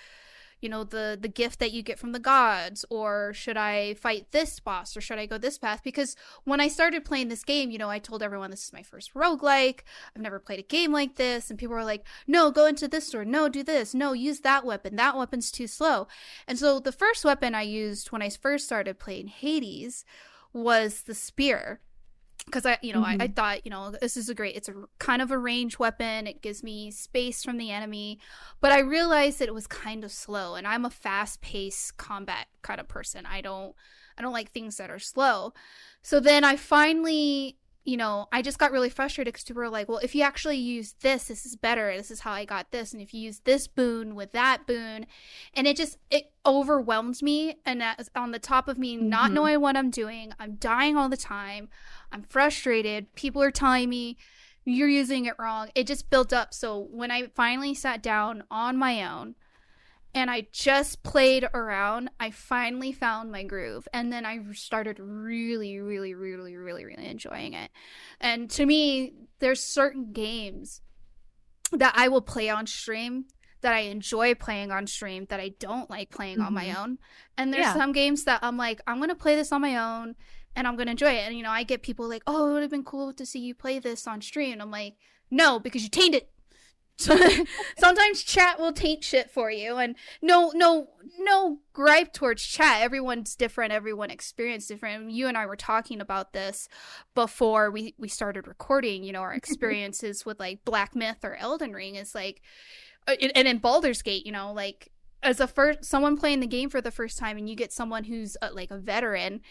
the gift that you get from the gods, or should I fight this boss, or should I go this path? Because when I started playing this game, I told everyone this is my first roguelike. I've never played a game like this. And people were like, no, go into this door. No, do this. No, use that weapon. That weapon's too slow. And so the first weapon I used when I first started playing Hades was the spear. Because I thought, this is it's a kind of a ranged weapon. It gives me space from the enemy. But I realized that it was kind of slow. And I'm a fast-paced combat kind of person. I don't like things that are slow. So then I finally, I just got really frustrated because people were like, well, if you actually use this is better. This is how I got this. And if you use this boon with that boon. And it overwhelmed me. And that's on the top of me not knowing what I'm doing. I'm dying all the time. I'm frustrated. People are telling me you're using it wrong. It just built up. So when I finally sat down on my own and I just played around, I finally found my groove. And then I started really, really, really, really, really enjoying it. And to me, there's certain games that I will play on stream that I enjoy playing on stream that I don't like playing on my own. And there's some games that I'm like, I'm going to play this on my own and I'm going to enjoy it. And, I get people like, oh, it would have been cool to see you play this on stream. And I'm like, no, because you tainted it. Sometimes chat will taint shit for you. And no gripe towards chat. Everyone's different. Everyone experienced different. You and I were talking about this before we started recording, our experiences with like Black Myth or Elden Ring is like, and in Baldur's Gate, like as someone playing the game for the first time and you get someone who's like a veteran,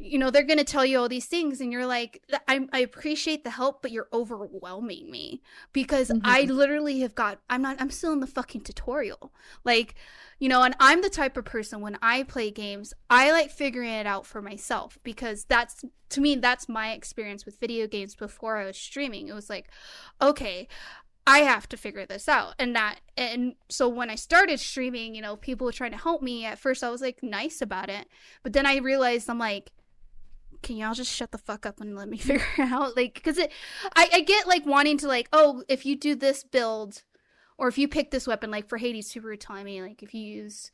they're going to tell you all these things and you're like, I appreciate the help, but you're overwhelming me because I literally I'm still in the fucking tutorial. Like, and I'm the type of person when I play games, I like figuring it out for myself because to me, that's my experience with video games before I was streaming. It was like, okay, I have to figure this out. And so when I started streaming, people were trying to help me. At first I was like nice about it. But then I realized I'm like, can y'all just shut the fuck up and let me figure it out? Like, because I get like wanting to like, oh, if you do this build or if you pick this weapon, like for Hades, people were telling me like if you use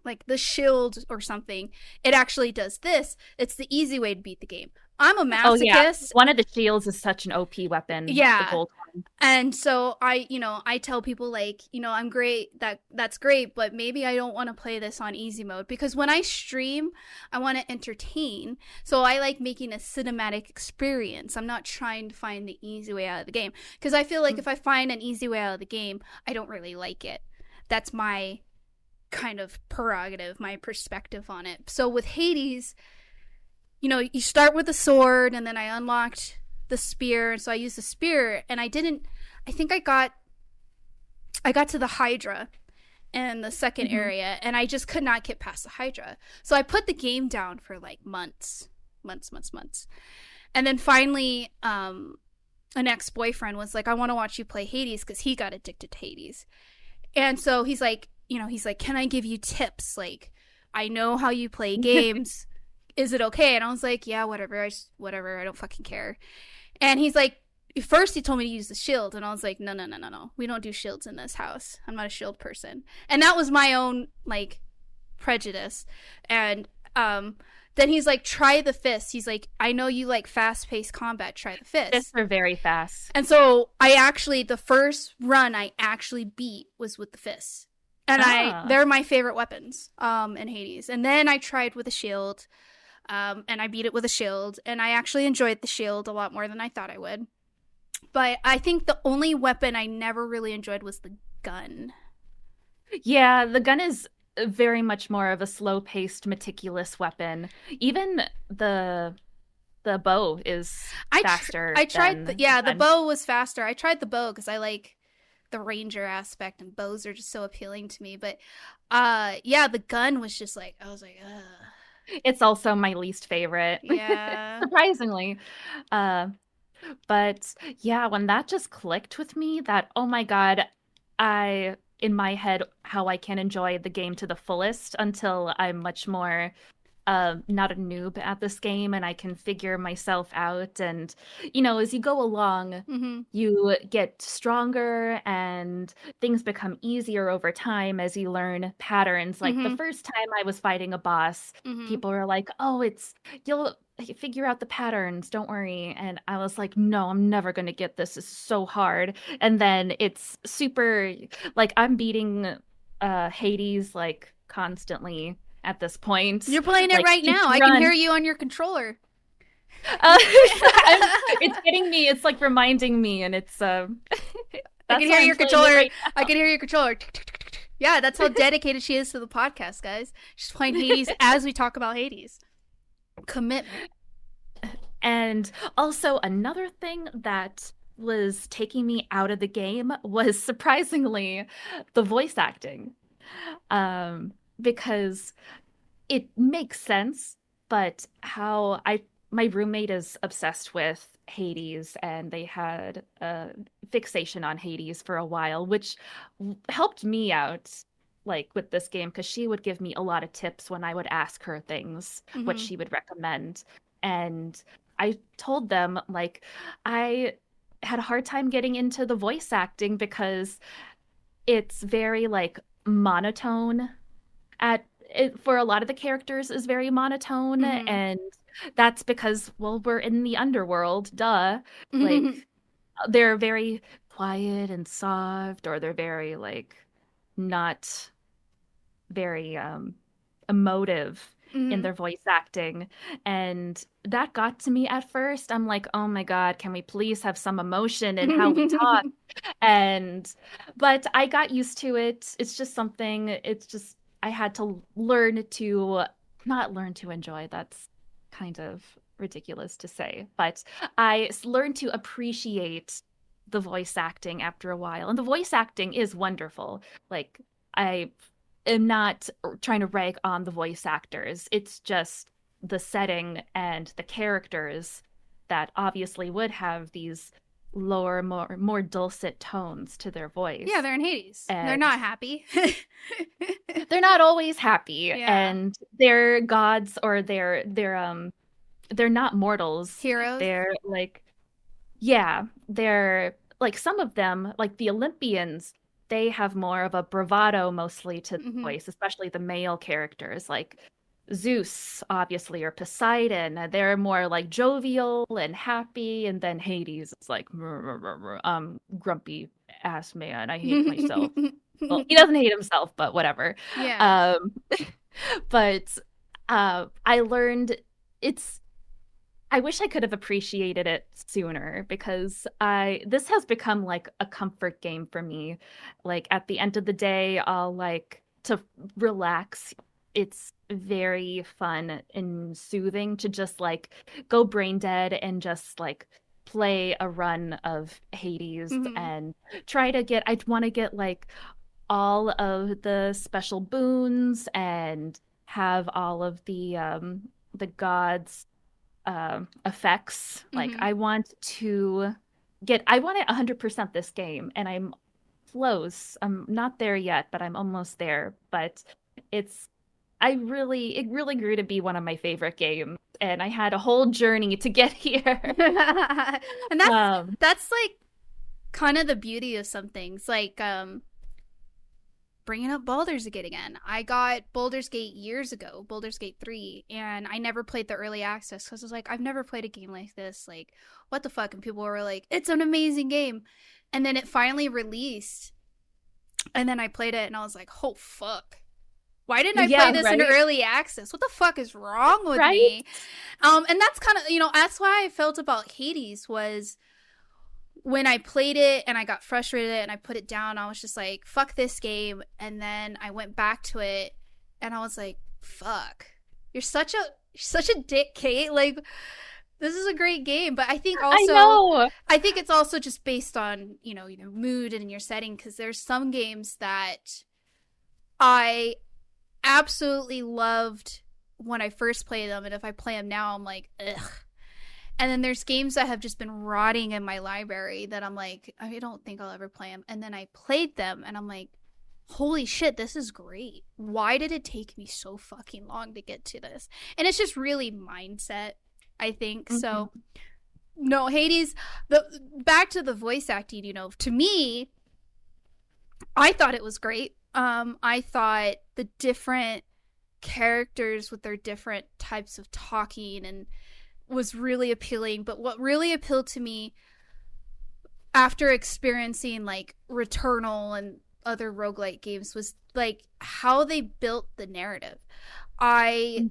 like the shield or something, it actually does this. It's the easy way to beat the game. I'm a masochist. Oh, yeah. One of the shields is such an OP weapon. Yeah. The gold one. And so I tell people like, I'm great. That's great, but maybe I don't want to play this on easy mode because when I stream, I want to entertain. So I like making a cinematic experience. I'm not trying to find the easy way out of the game because I feel like if I find an easy way out of the game, I don't really like it. That's my kind of prerogative, my perspective on it. So with Hades, you start with the sword and then I unlocked the spear. And so I used the spear and I think I got to the Hydra in the second area and I just could not get past the Hydra. So I put the game down for like months. And then finally, an ex-boyfriend was like, I want to watch you play Hades because he got addicted to Hades. And so he's like, can I give you tips? Like, I know how you play games. Is it okay? And I was like, yeah, whatever. Whatever. I don't fucking care. And he's like, first he told me to use the shield. And I was like, no. We don't do shields in this house. I'm not a shield person. And that was my own, like, prejudice. And then he's like, try the fist. He's like, I know you like fast-paced combat. Try the fist. Fists are very fast. And so the first run I actually beat was with the fists. And they're my favorite weapons in Hades. And then I tried with a shield. And I beat it with a shield, and I actually enjoyed the shield a lot more than I thought I would. But I think the only weapon I never really enjoyed was the gun. Yeah, the gun is very much more of a slow-paced, meticulous weapon. Even the bow is faster. I tried than the bow was faster. I tried the bow because I like the ranger aspect, and bows are just so appealing to me. But yeah, the gun was just like, I was like, ugh. It's also my least favorite. Yeah. Surprisingly. But yeah, when that just clicked with me, that, oh my God, in my head, how I can enjoy the game to the fullest until I'm much more not a noob at this game and I can figure myself out. And, as you go along, you get stronger and things become easier over time as you learn patterns. Like the first time I was fighting a boss, people were like, oh, you'll figure out the patterns, don't worry. And I was like, no, I'm never going to get this. It's so hard. And then it's super, like, I'm beating Hades like constantly at this point. You're playing it like, right now. I can hear you on your controller. It's getting me. It's like reminding me, and it's I can hear your controller. Right, I can hear your controller. Yeah, that's how dedicated she is to the podcast, guys. She's playing Hades as we talk about Hades. Commitment. And also another thing that was taking me out of the game was surprisingly the voice acting. Because it makes sense, but my roommate is obsessed with Hades, and they had a fixation on Hades for a while, which helped me out like with this game because she would give me a lot of tips when I would ask her things, what she would recommend. And I told them, like, I had a hard time getting into the voice acting because it's very like monotone for a lot of the characters is very monotone, and that's because, well, we're in the underworld, duh. Like, they're very quiet and soft, or they're very like not very emotive in their voice acting, and that got to me at first. I'm like, oh my God, can we please have some emotion in how we talk? But I got used to it. It's just I had to not learn to enjoy. That's kind of ridiculous to say, but I learned to appreciate the voice acting after a while. And the voice acting is wonderful. Like, I am not trying to rag on the voice actors. It's just the setting and the characters that obviously would have these lower, more dulcet tones to their voice. Yeah, they're in Hades. And they're not happy. They're not always happy, yeah. And they're gods, or they're not mortals. Heroes. They're like, yeah, they're like, some of them, like the Olympians, they have more of a bravado mostly to the voice, especially the male characters, like Zeus, obviously, or Poseidon. They're more like jovial and happy, and then Hades is like, grumpy ass man. I hate myself. Well, he doesn't hate himself, but whatever. Yeah. But I learned I wish I could have appreciated it sooner, because this has become like a comfort game for me. Like, at the end of the day, I'll like to relax. It's very fun and soothing to just like go brain dead and just like play a run of Hades and I want to get like all of the special boons and have all of the gods effects. Like, I want to 100% this game, and I'm close. I'm not there yet, but I'm almost there. But it really grew to be one of my favorite games, and I had a whole journey to get here. And that's like kind of the beauty of some things, like bringing up Baldur's Gate again. I got Baldur's Gate years ago, Baldur's Gate 3, and I never played the early access because I was like, I've never played a game like this. Like, what the fuck? And people were like, it's an amazing game. And then it finally released, and then I played it, and I was like, oh, fuck. Why didn't I play Yeah, this in right? early access? What the fuck is wrong with Right? me? And that's kind of, that's why I felt about Hades was when I played it and I got frustrated and I put it down, I was just like, fuck this game. And then I went back to it and I was like, fuck. You're such a dick, Kate. Like, this is a great game, but I think I also know. I think it's also just based on, your mood and your setting, because there's some games that I absolutely loved when I first played them, and if I play them now, I'm like, ugh. And then there's games that have just been rotting in my library that I'm like, I don't think I'll ever play them. And then I played them and I'm like, holy shit, this is great. Why did it take me so fucking long to get to this? And it's just really mindset, I think. Mm-hmm. So, no, Hades, back to the voice acting, to me, I thought it was great. I thought the different characters with their different types of talking and was really appealing. But what really appealed to me after experiencing like Returnal and other roguelike games was like how they built the narrative. I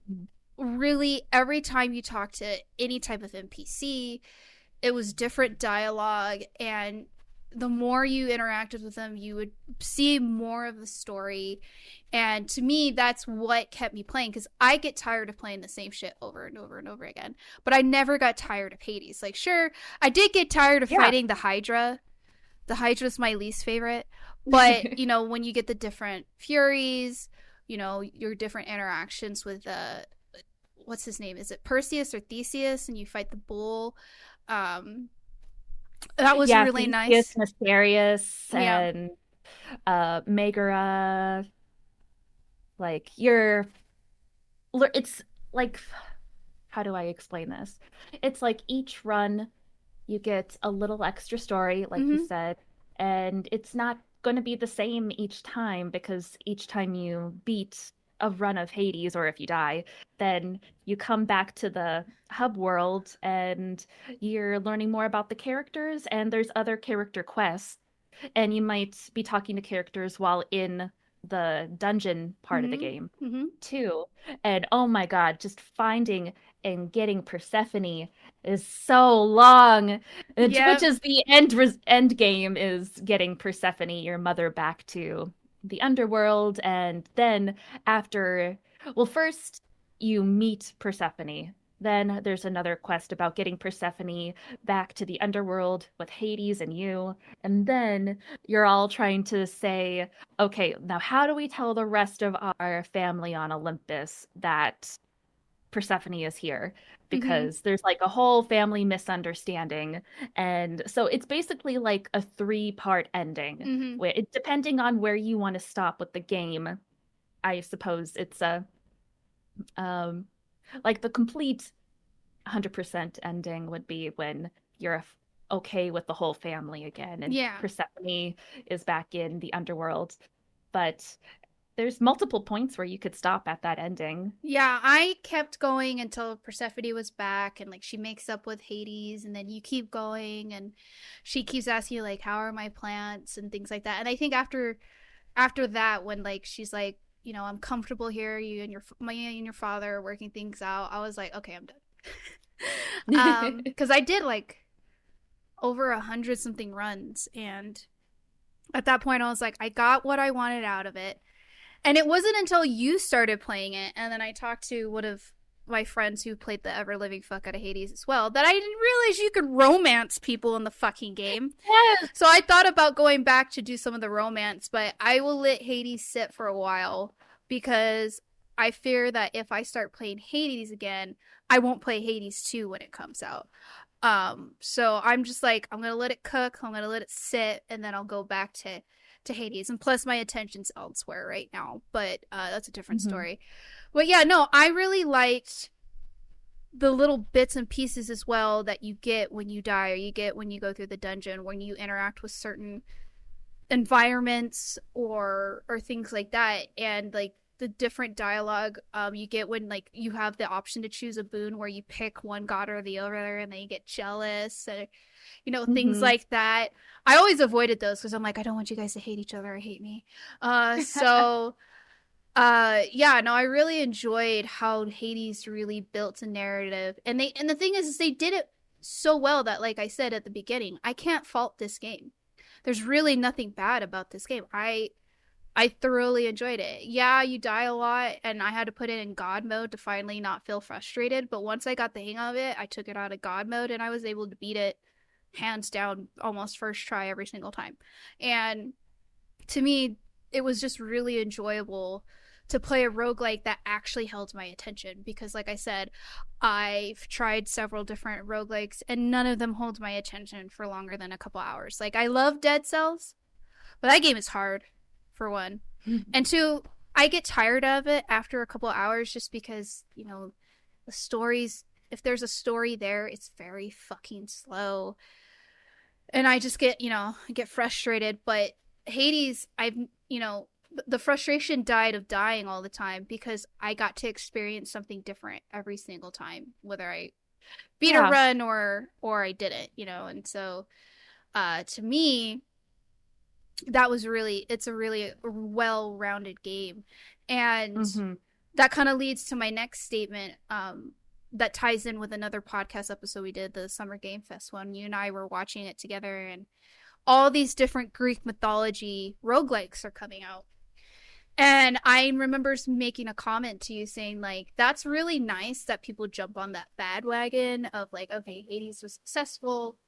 really, every time you talk to any type of NPC, it was different dialogue, and the more you interacted with them, you would see more of the story. And to me, that's what kept me playing, because I get tired of playing the same shit over and over and over again. But I never got tired of Hades. Like, sure, I did get tired of fighting the Hydra. The Hydra's my least favorite. But, when you get the different Furies, your different interactions with, what's his name? Is it Perseus or Theseus? And you fight the bull. That was really nice. Mysterious Yeah. and Megara. Like it's like, how do I explain this? It's like each run you get a little extra story, like you said, and it's not going to be the same each time, because each time you beat a run of Hades, or if you die, then you come back to the hub world and you're learning more about the characters, and there's other character quests, and you might be talking to characters while in the dungeon part of the game too. And oh my god, just finding and getting Persephone is so long. Which is the end game, is getting Persephone, your mother, back to the underworld. And then after, well, first you meet Persephone, then there's another quest about getting Persephone back to the underworld with Hades and you. And then you're all trying to say, okay, now how do we tell the rest of our family on Olympus that Persephone is here? Because there's like a whole family misunderstanding. And so it's basically like a 3-part ending, where depending on where you want to stop with the game, I suppose it's a like the complete 100% ending would be when you're okay with the whole family again, and Persephone is back in the underworld. But there's multiple points where you could stop at that ending. Yeah, I kept going until Persephone was back, and like she makes up with Hades, and then you keep going, and she keeps asking you like, how are my plants and things like that. And I think after that, when like she's like, I'm comfortable here, you and your father are working things out, I was like, okay, I'm done. Because I did like over 100 something runs, and at that point I was like, I got what I wanted out of it. And it wasn't until you started playing it, and then I talked to one of my friends who played the ever living fuck out of Hades as well, that I didn't realize you could romance people in the fucking game. Yes. So I thought about going back to do some of the romance, but I will let Hades sit for a while, because I fear that if I start playing Hades again, I won't play Hades 2 when it comes out. So I'm just like, I'm gonna let it cook, I'm gonna let it sit, and then I'll go back to Hades. And plus my attention's elsewhere right now, but that's a different story. But yeah, no, I really liked the little bits and pieces as well that you get when you die, or you get when you go through the dungeon, when you interact with certain environments or things like that. And like the different dialogue you get when like you have the option to choose a boon where you pick one god or the other, and then you get jealous, or things like that. I always avoided those because I'm like, I don't want you guys to hate each other or hate me. So Yeah, no, I really enjoyed how Hades really built a narrative. And the thing is they did it so well that, like I said at the beginning, I can't fault this game. There's really nothing bad about this game. I thoroughly enjoyed it. Yeah, you die a lot, and I had to put it in God mode to finally not feel frustrated. But once I got the hang of it, I took it out of God mode, and I was able to beat it hands down almost first try every single time. And to me, it was just really enjoyable to play a roguelike that actually held my attention because, like I said, I've tried several different roguelikes and none of them hold my attention for longer than a couple hours. Like, I love Dead Cells, but that game is hard, for one. And two, I get tired of it after a couple hours just because, the stories, if there's a story there, it's very fucking slow. And I just get frustrated. But Hades, the frustration died of dying all the time because I got to experience something different every single time, whether I beat a run or I didn't, and so to me it's a really well-rounded game. And that kind of leads to my next statement, that ties in with another podcast episode we did, the Summer Game Fest one. You and I were watching it together, and all these different Greek mythology roguelikes are coming out. And I remember making a comment to you saying, like, that's really nice that people jump on that bandwagon of, like, okay, Hades was successful,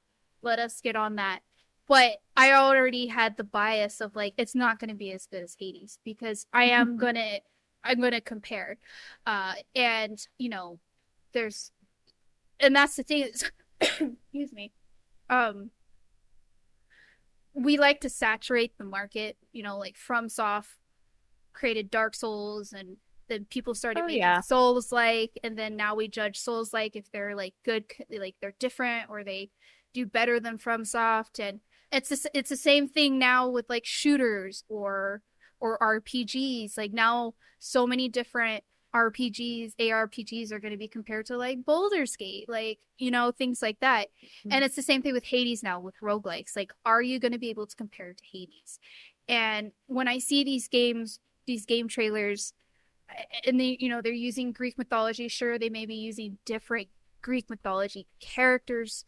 let us get on that. But I already had the bias of, like, it's not going to be as good as Hades because I'm going to compare. And, there's, and that's the thing, excuse me, we like to saturate the market, like FromSoft created Dark Souls, and then people started making Souls-like, and then now we judge Souls-like if they're like good, like they're different or they do better than FromSoft. And it's the same thing now with like shooters or RPGs. Like now so many different RPGs, ARPGs are going to be compared to like Baldur's Gate, like, things like that. And it's the same thing with Hades now with roguelikes. Like, are you going to be able to compare it to Hades? And when I see these game trailers, and they're using Greek mythology, sure, they may be using different Greek mythology characters,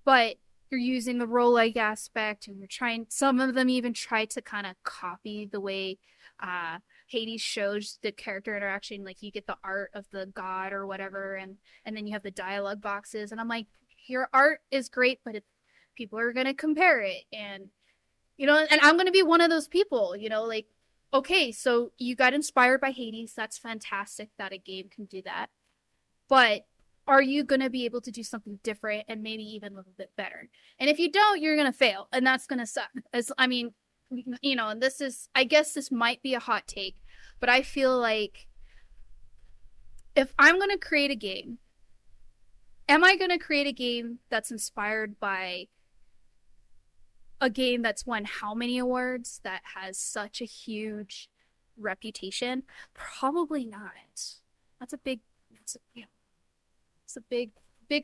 but you're using the roguelike aspect, and some of them even try to kind of copy the way Hades shows the character interaction. Like, you get the art of the god or whatever, and then you have the dialogue boxes, and I'm like, your art is great, but people are going to compare it, and and I'm going to be one of those people, like, okay, so you got inspired by Hades, that's fantastic that a game can do that, but are you going to be able to do something different and maybe even a little bit better? And if you don't, you're going to fail, and that's going to suck. And this is, I guess this might be a hot take, but I feel like if I'm going to create a game, am I going to create a game that's inspired by a game that's won how many awards, that has such a huge reputation? Probably not. That's a big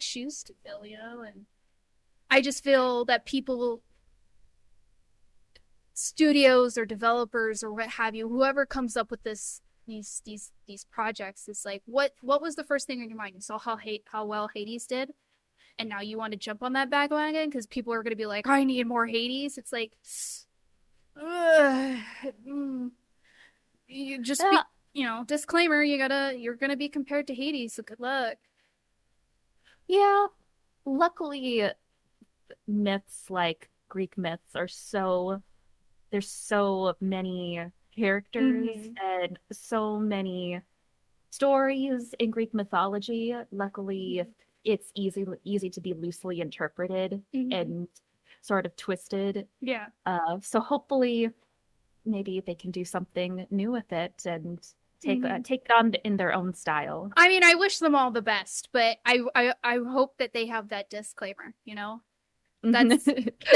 shoes to fill, and I just feel that studios or developers or what have you, whoever comes up with these projects, is like, what was the first thing in your mind? You saw how well Hades did, and now you want to jump on that bandwagon because people are going to be like, I need more Hades. It's like, you just disclaimer, you're gonna be compared to Hades, so good luck. Yeah, luckily, myths like Greek myths there's so many characters and so many stories in Greek mythology. Luckily, it's easy to be loosely interpreted and sort of twisted. Yeah. So hopefully, maybe they can do something new with it and take it on in their own style. I mean, I wish them all the best, but I hope that they have that disclaimer, That's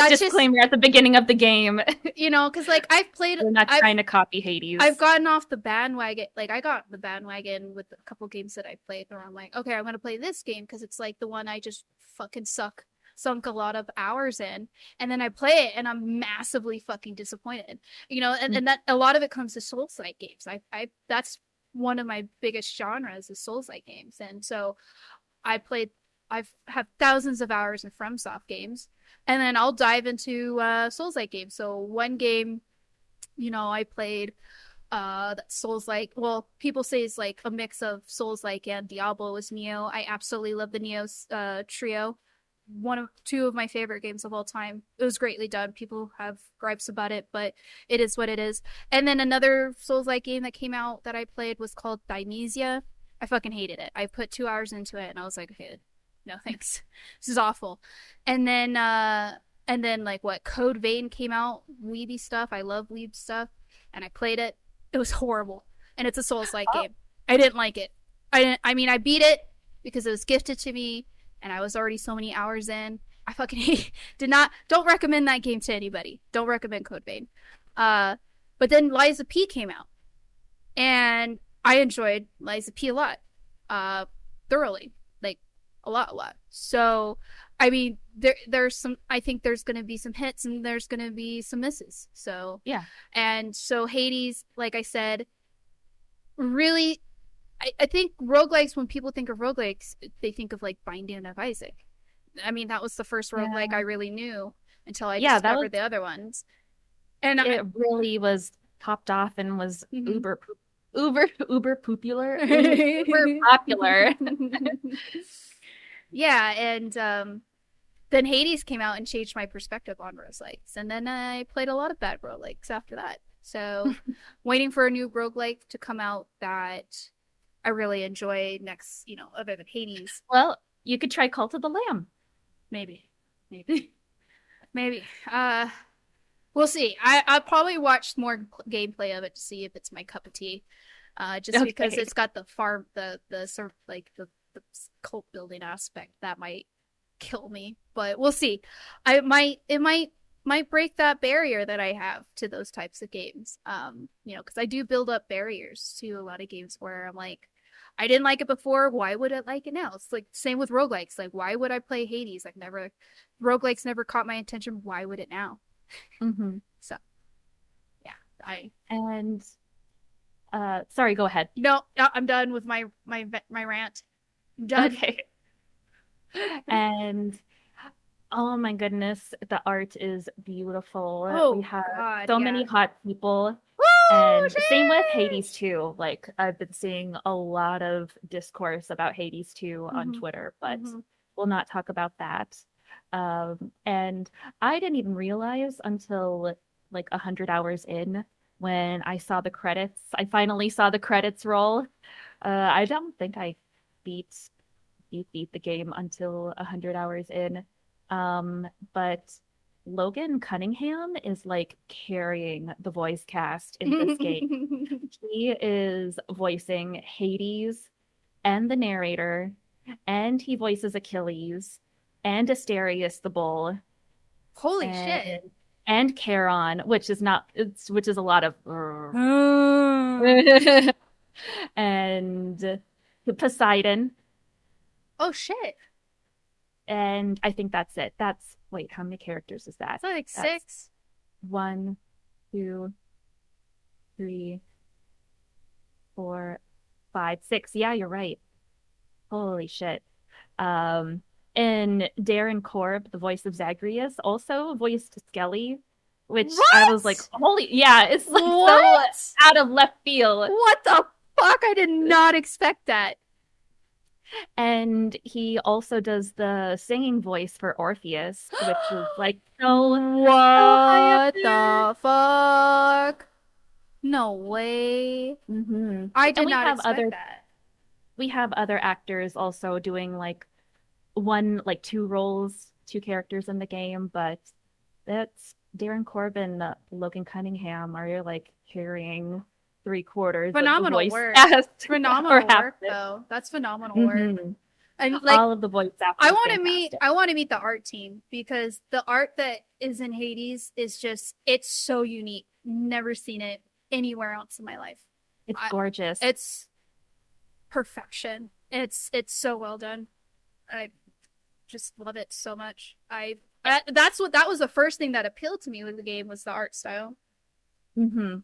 disclaimer at the beginning of the game. Because like I've played, we're not trying to copy Hades. I've gotten off the bandwagon. Like I got the bandwagon with a couple games that I played, where I'm like, okay, I'm gonna play this game because it's like the one I just fucking suck sunk a lot of hours in, and then I play it and I'm massively fucking disappointed. And that a lot of it comes to Souls-like games. I that's one of my biggest genres is Souls-like games. And so I've had thousands of hours in FromSoft games, and then I'll dive into Souls-like games. So one game, I played that Souls-like. Well, people say it's like a mix of Souls-like and Diablo is Neo. I absolutely love the Neo trio. Two of my favorite games of all time. It was greatly done. People have gripes about it, but it is what it is. And then another Souls-like game that came out that I played was called Dimesia. I fucking hated it. I put 2 hours into it and I was like, okay, no thanks. This is awful. And then like what Code Vein came out, Weeby stuff. I love Weeb stuff, and I played it. It was horrible, and it's a Souls-like game. I didn't like it. I mean, I beat it because it was gifted to me, and I was already so many hours in. I fucking don't recommend that game to anybody. Don't recommend Code Vein. But then Liza P came out, and I enjoyed Liza P a lot, thoroughly, like a lot. So, I mean, there's some. I think there's going to be some hits and there's going to be some misses. So yeah, and so Hades, like I said, really, I think roguelikes. When people think of roguelikes, they think of like Binding of Isaac. I mean, that was the first roguelike I really knew until I discovered the other ones. And it really was topped off and was uber popular. Uber popular. Yeah, and then Hades came out and changed my perspective on roguelikes. And then I played a lot of bad roguelikes after that. So waiting for a new roguelike to come out that I really enjoy next, other than Hades. Well, you could try Cult of the Lamb. Maybe. We'll see. I'll probably watch more gameplay of it to see if it's my cup of tea. Because it's got the farm, the sort of like the cult building aspect that might kill me, but we'll see. It might break that barrier that I have to those types of games. Because I do build up barriers to a lot of games where I'm like, I didn't like it before. Why would I like it now? It's like same with roguelikes. Like, why would I play Hades? Roguelikes never caught my attention. Why would it now? Mm-hmm. So, yeah, sorry, go ahead. No, I'm done with my rant. I'm done. Okay. And oh my goodness, the art is beautiful. We have many hot people. And same with Hades 2. Like, I've been seeing a lot of discourse about Hades 2 on Twitter, but we'll not talk about that. And I didn't even realize until like 100 hours in when I saw the credits. I finally saw the credits roll. I don't think I beat the game until 100 hours in. But Logan Cunningham is like carrying the voice cast in this game. He is voicing Hades and the narrator, and he voices Achilles and Asterius the bull. Holy shit. And Charon, which is a lot of and Poseidon. Oh shit. And I think that's it. Wait, how many characters is that? It's like 6. 1, 2, 3, 4, 5, 6. Yeah, you're right. Holy shit. And Darren Korb, the voice of Zagreus, also voiced Skelly, which I was like, it's like so out of left field. What the fuck? I did not expect that. And he also does the singing voice for Orpheus, which is like what the fuck? No way. Mm-hmm. I did not expect that. We have other actors also doing like 2 roles, 2 characters in the game, but that's Darren Corbin, Logan Cunningham are like carrying 3/4 phenomenal of the voice work. cast. Phenomenal work though. That's phenomenal work. And like all of the voice actors. I want to meet the art team, because the art that is in Hades is just, it's so unique. Never seen it anywhere else in my life. It's gorgeous. It's perfection. It's so well done. just love it so much. That was the first thing that appealed to me with the game was the art style. Mm-hmm.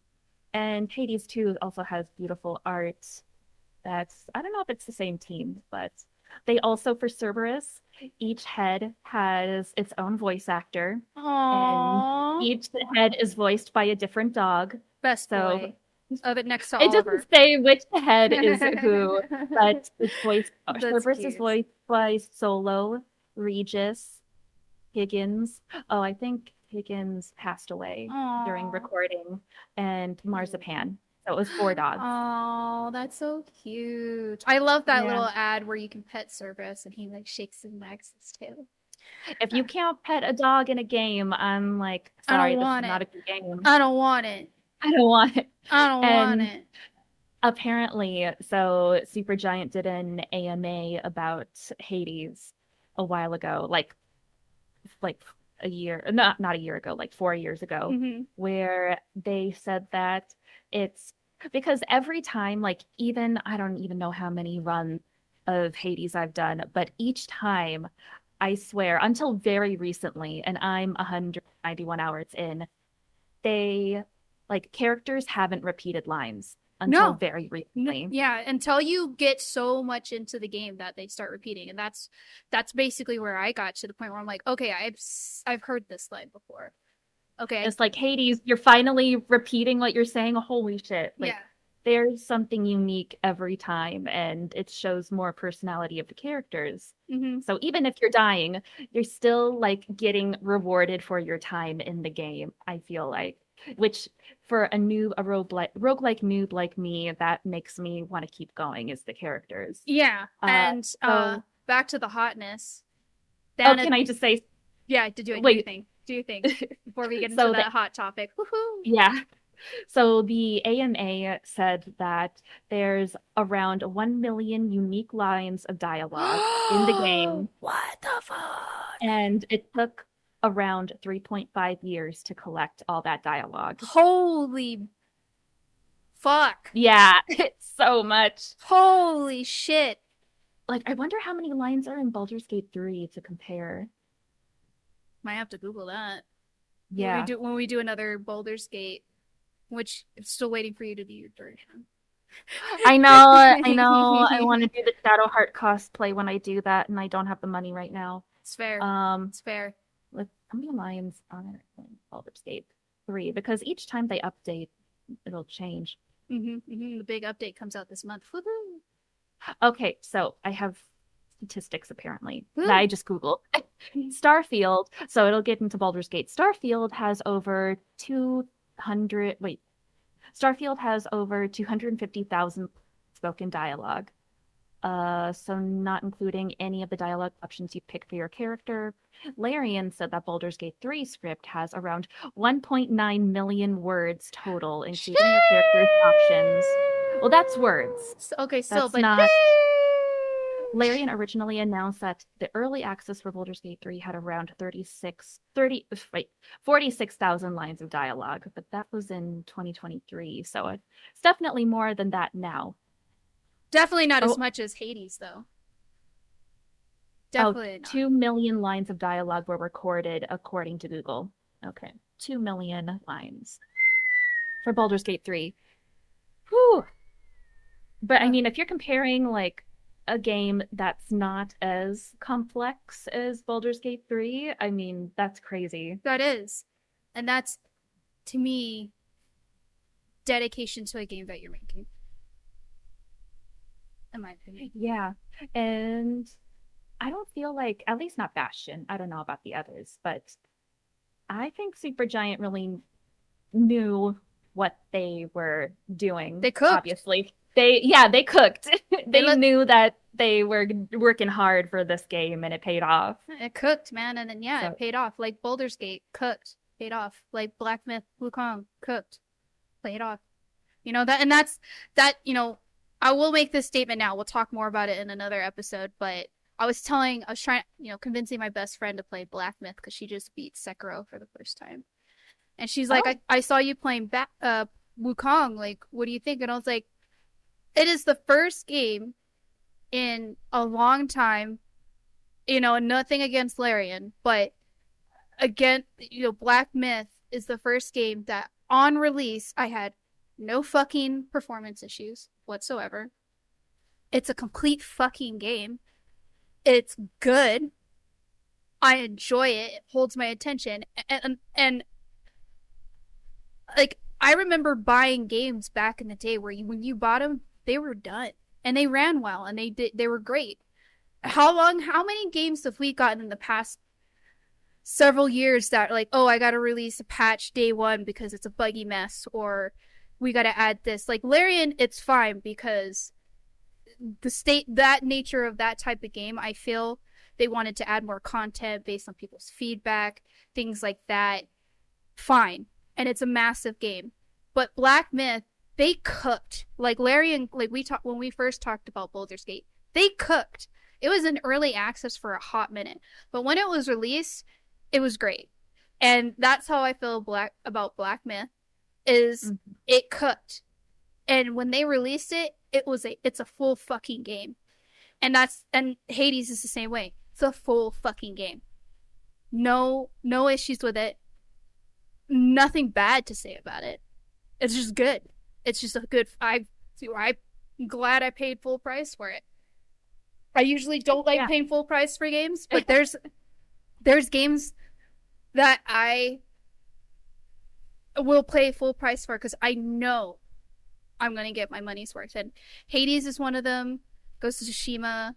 And Hades 2 also has beautiful art. I don't know if it's the same team, but they also, for Cerberus, each head has its own voice actor. And Aww. each head is voiced by a different dog. Best So boy. Of it next to it Oliver. doesn't say which head is who, but it's voiced. Cerberus cute. is voiced by Solo, Regis, Higgins. Oh, I think Higgins passed away during Aww. recording, and Marzipan. So it was 4 dogs. Oh, that's so cute. I love that Yeah. little ad where you can pet Cerberus and he like shakes and wags his tail. If you can't pet a dog in a game, I'm like, I don't sorry, this want is it. not a good game. I don't want it. I don't want it. I don't want it. Apparently, so Supergiant did an AMA about Hades a while ago, like a year, not a year ago, like 4 years ago, Mm-hmm. where they said that it's because every time, like even I don't even know how many runs of Hades I've done, but each time, I swear, until very recently, and I'm 191 hours in, they like characters haven't repeated lines until No. very recently. Yeah, until you get so much into the game that they start repeating, and that's basically where I got to the point where I'm like, okay, I've heard this line before. Okay, It's like Hades, you're finally repeating what you're saying. Holy shit. Like yeah. there's something unique every time, and it shows more personality of the characters. Mm-hmm. So even if you're dying, you're still like getting rewarded for your time in the game, I feel like. Which for a roguelike noob like me, that makes me want to keep going is the characters. Yeah, and so back to the hotness. can I just say? Yeah, do your thing. Do your thing before we get into that hot topic. Woohoo! Yeah. So the AMA said that there's around 1 million unique lines of dialogue in the game. What the fuck? And it took around 3.5 years to collect all that dialogue. Holy fuck. Yeah, it's so much. Holy shit. Like, I wonder how many lines are in Baldur's Gate 3 to compare. Might have to Google that. Yeah. When we do another Baldur's Gate, which I'm still waiting for you to do your version. I know. I want to do the Shadowheart cosplay when I do that, and I don't have the money right now. It's fair. It's fair. How many lines are in Baldur's Gate 3? Because each time they update, it'll change. The big update comes out this month. Woo-hoo. Okay, so I have statistics apparently that I just Googled. Starfield, so it'll get into Baldur's Gate. Starfield has over 250,000 spoken dialogue. So not including any of the dialogue options you pick for your character. Larian said that Baldur's Gate 3 script has around 1.9 million words total, including your character's options. Well, that's words. Okay, still, That's but not. Larian originally announced that the early access for Baldur's Gate 3 had around 46,000 lines of dialogue, but that was in 2023, so it's definitely more than that now. Definitely not as much as Hades, though. Definitely not. 2 million lines of dialogue were recorded, according to Google. Okay, 2 million lines for Baldur's Gate 3. Whew! But I mean, if you're comparing like a game that's not as complex as Baldur's Gate 3, I mean, that's crazy. That is. And that's, to me, dedication to a game that you're making. In my opinion. Yeah. And I don't feel like, at least not Bastion, I don't know about the others, but I think Supergiant really knew what they were doing. They cooked. Obviously. They cooked. They knew that they were working hard for this game and it paid off. It cooked, man. And then, it paid off. Like Baldur's Gate, cooked, paid off. Like Black Myth, Wukong, cooked, paid off. You know, I will make this statement now. We'll talk more about it in another episode, but I was trying, convincing my best friend to play Black Myth because she just beat Sekiro for the first time. And she's like, I saw you playing Wukong. Like, what do you think? And I was like, it is the first game in a long time Nothing against Larian, but again, Black Myth is the first game that on release I had no fucking performance issues whatsoever. It's a complete fucking game. It's good. I enjoy it. It holds my attention. And like, I remember buying games back in the day where when you bought them, they were done and they ran well and they were great. How many games have we gotten in the past several years that like, oh, I gotta release a patch day one because it's a buggy mess, or we gotta add this? Like Larian, it's fine because that nature of that type of game, I feel they wanted to add more content based on people's feedback, things like that. Fine. And it's a massive game. But Black Myth, they cooked. Like Larian, like when we first talked about Baldur's Gate, they cooked. It was in early access for a hot minute. But when it was released, it was great. And that's how I feel about Black Myth, is it cooked. And when they released it, it's a full fucking game. And Hades is the same way. It's a full fucking game. No issues with it. Nothing bad to say about it. It's just good. It's just a good. I'm glad I paid full price for it. I usually don't like paying full price for games, but there's games that I will pay full price for because I know I'm gonna get my money's worth. And Hades is one of them. Ghost of Tsushima.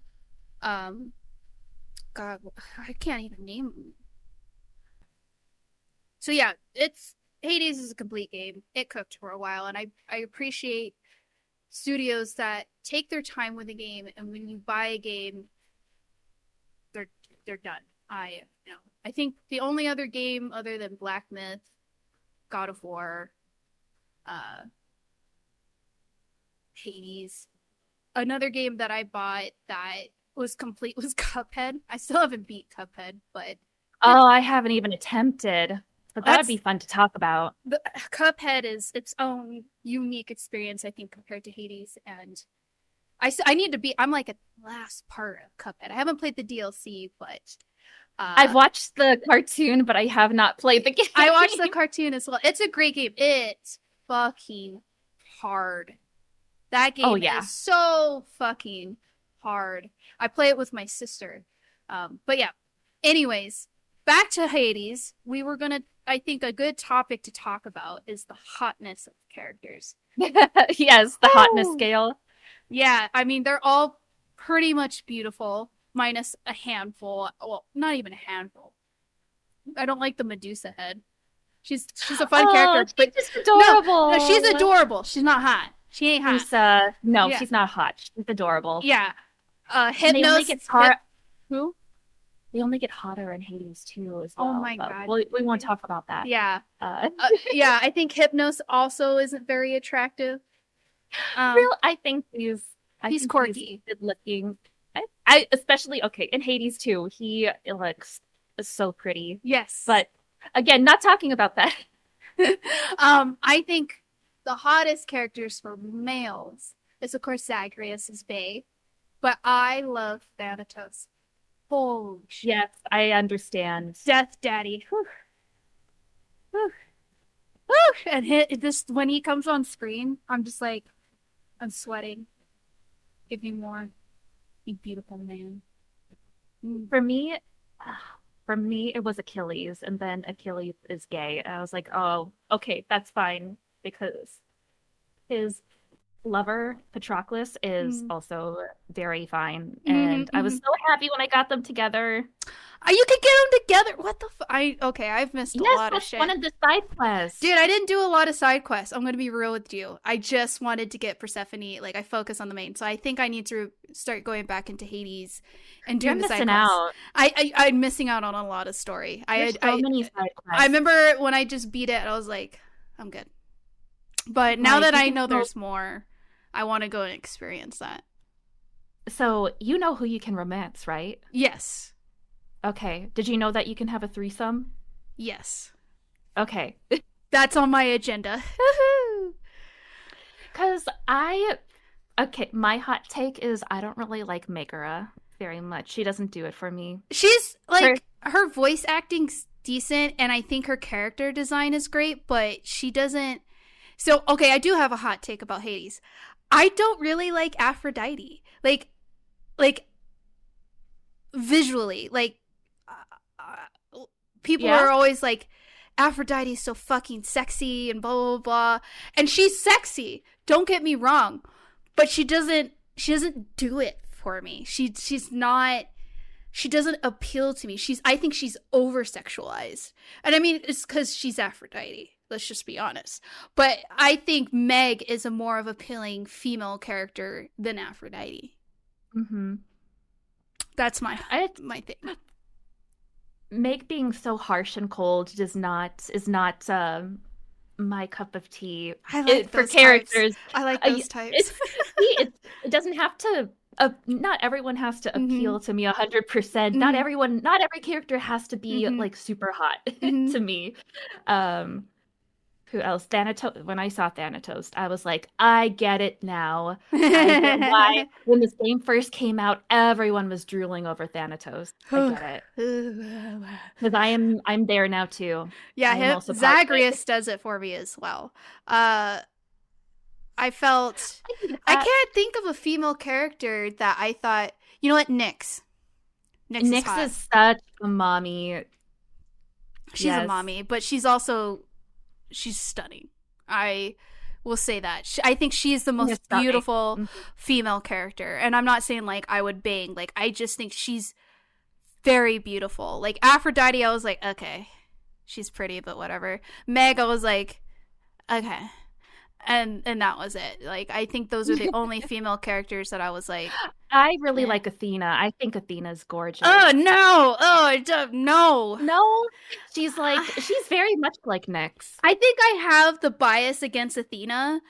God, I can't even name them. So yeah, Hades is a complete game. It cooked for a while, and I appreciate studios that take their time with a game, and when you buy a game, they're done. I think the only other game other than Black Myth, God of War, Hades, another game that I bought that was complete was Cuphead. I still haven't beat Cuphead, but I haven't even attempted. But that'd be fun to talk about. The Cuphead is its own unique experience, I think, compared to Hades. And I'm like at the last part of Cuphead. I haven't played the DLC, but I've watched the cartoon, but I have not played the game. I watched the cartoon as well. It's a great game. It's fucking hard. That game is so fucking hard. I play it with my sister. But yeah. Anyways, back to Hades. I think a good topic to talk about is the hotness of the characters. Yes, the hotness scale. Yeah, I mean, they're all pretty much beautiful, minus a handful. Well, not even a handful. I don't like the Medusa head. She's a fun character. But she's adorable. No, she's adorable. She's not hot. She ain't hot. She's not hot. She's adorable. Yeah. Hypnos. Who? They only get hotter in Hades too, as well. Oh my god. We won't talk about that. Yeah. Yeah, I think Hypnos also isn't very attractive. I think he's quirky. He's good looking. I especially in Hades too. He looks so pretty. Yes. But again, not talking about that. I think the hottest characters for males is of course Zagreus is bae, but I love Thanatos. Holy shit. Yes, I understand. Death Daddy. Whew. Whew. Whew. And when he comes on screen, I'm just like, I'm sweating. Give me more. You beautiful man. For me, it was Achilles, and then Achilles is gay. And I was like, oh, okay, that's fine, because his lover Patroclus is also very fine, and I was so happy when I got them together. You could get them together. What the I've missed a lot of shit. One of the side quests. Dude, I didn't do a lot of side quests. I'm gonna be real with you. I just wanted to get Persephone. Like, I focus on the main, so I think I need to start going back into Hades and doing the side quests. I'm missing out on a lot of story. There's so many side quests. I remember when I just beat it, I was like, I'm good. But now that I know there's more, I want to go and experience that. So, you know who you can romance, right? Yes. Okay. Did you know that you can have a threesome? Yes. Okay. That's on my agenda. Because my hot take is I don't really like Megara, very much. She doesn't do it for me. She's like her voice acting's decent, and I think her character design is great, but she doesn't. So okay, I do have a hot take about Hades. I don't really like Aphrodite. Like visually, like people are always like, Aphrodite's so fucking sexy and blah blah blah, and she's sexy. Don't get me wrong, but she doesn't do it for me. She's not. She doesn't appeal to me. I think she's over sexualized, and I mean it's because she's Aphrodite. Let's just be honest. But I think Meg is a more of appealing female character than Aphrodite. Mm-hmm. That's my thing. Meg being so harsh and cold is not my cup of tea. I like for characters. Types. I like those types. It doesn't have to. Not everyone has to appeal to me 100%. Not every character has to be like super hot to me. Who else? Thanatos. When I saw Thanatos, I was like, I get it now. I get why when this game first came out, everyone was drooling over Thanatos. I get it. Because I'm there now too. Yeah, Zagreus does it for me as well. I can't think of a female character that I thought, you know what, Nyx. Nyx is such a mommy. She's a mommy, but she's stunning. I will say that. I think she is the most beautiful female character. And I'm not saying like I would bang. Like I just think she's very beautiful. Like Aphrodite, I was like, okay, she's pretty, but whatever. Meg, I was like, okay. And that was it. Like I think those are the only female characters that I was like, I really like Athena. I think Athena's gorgeous. Oh no! No. She's very much like Nyx. I think I have the bias against Athena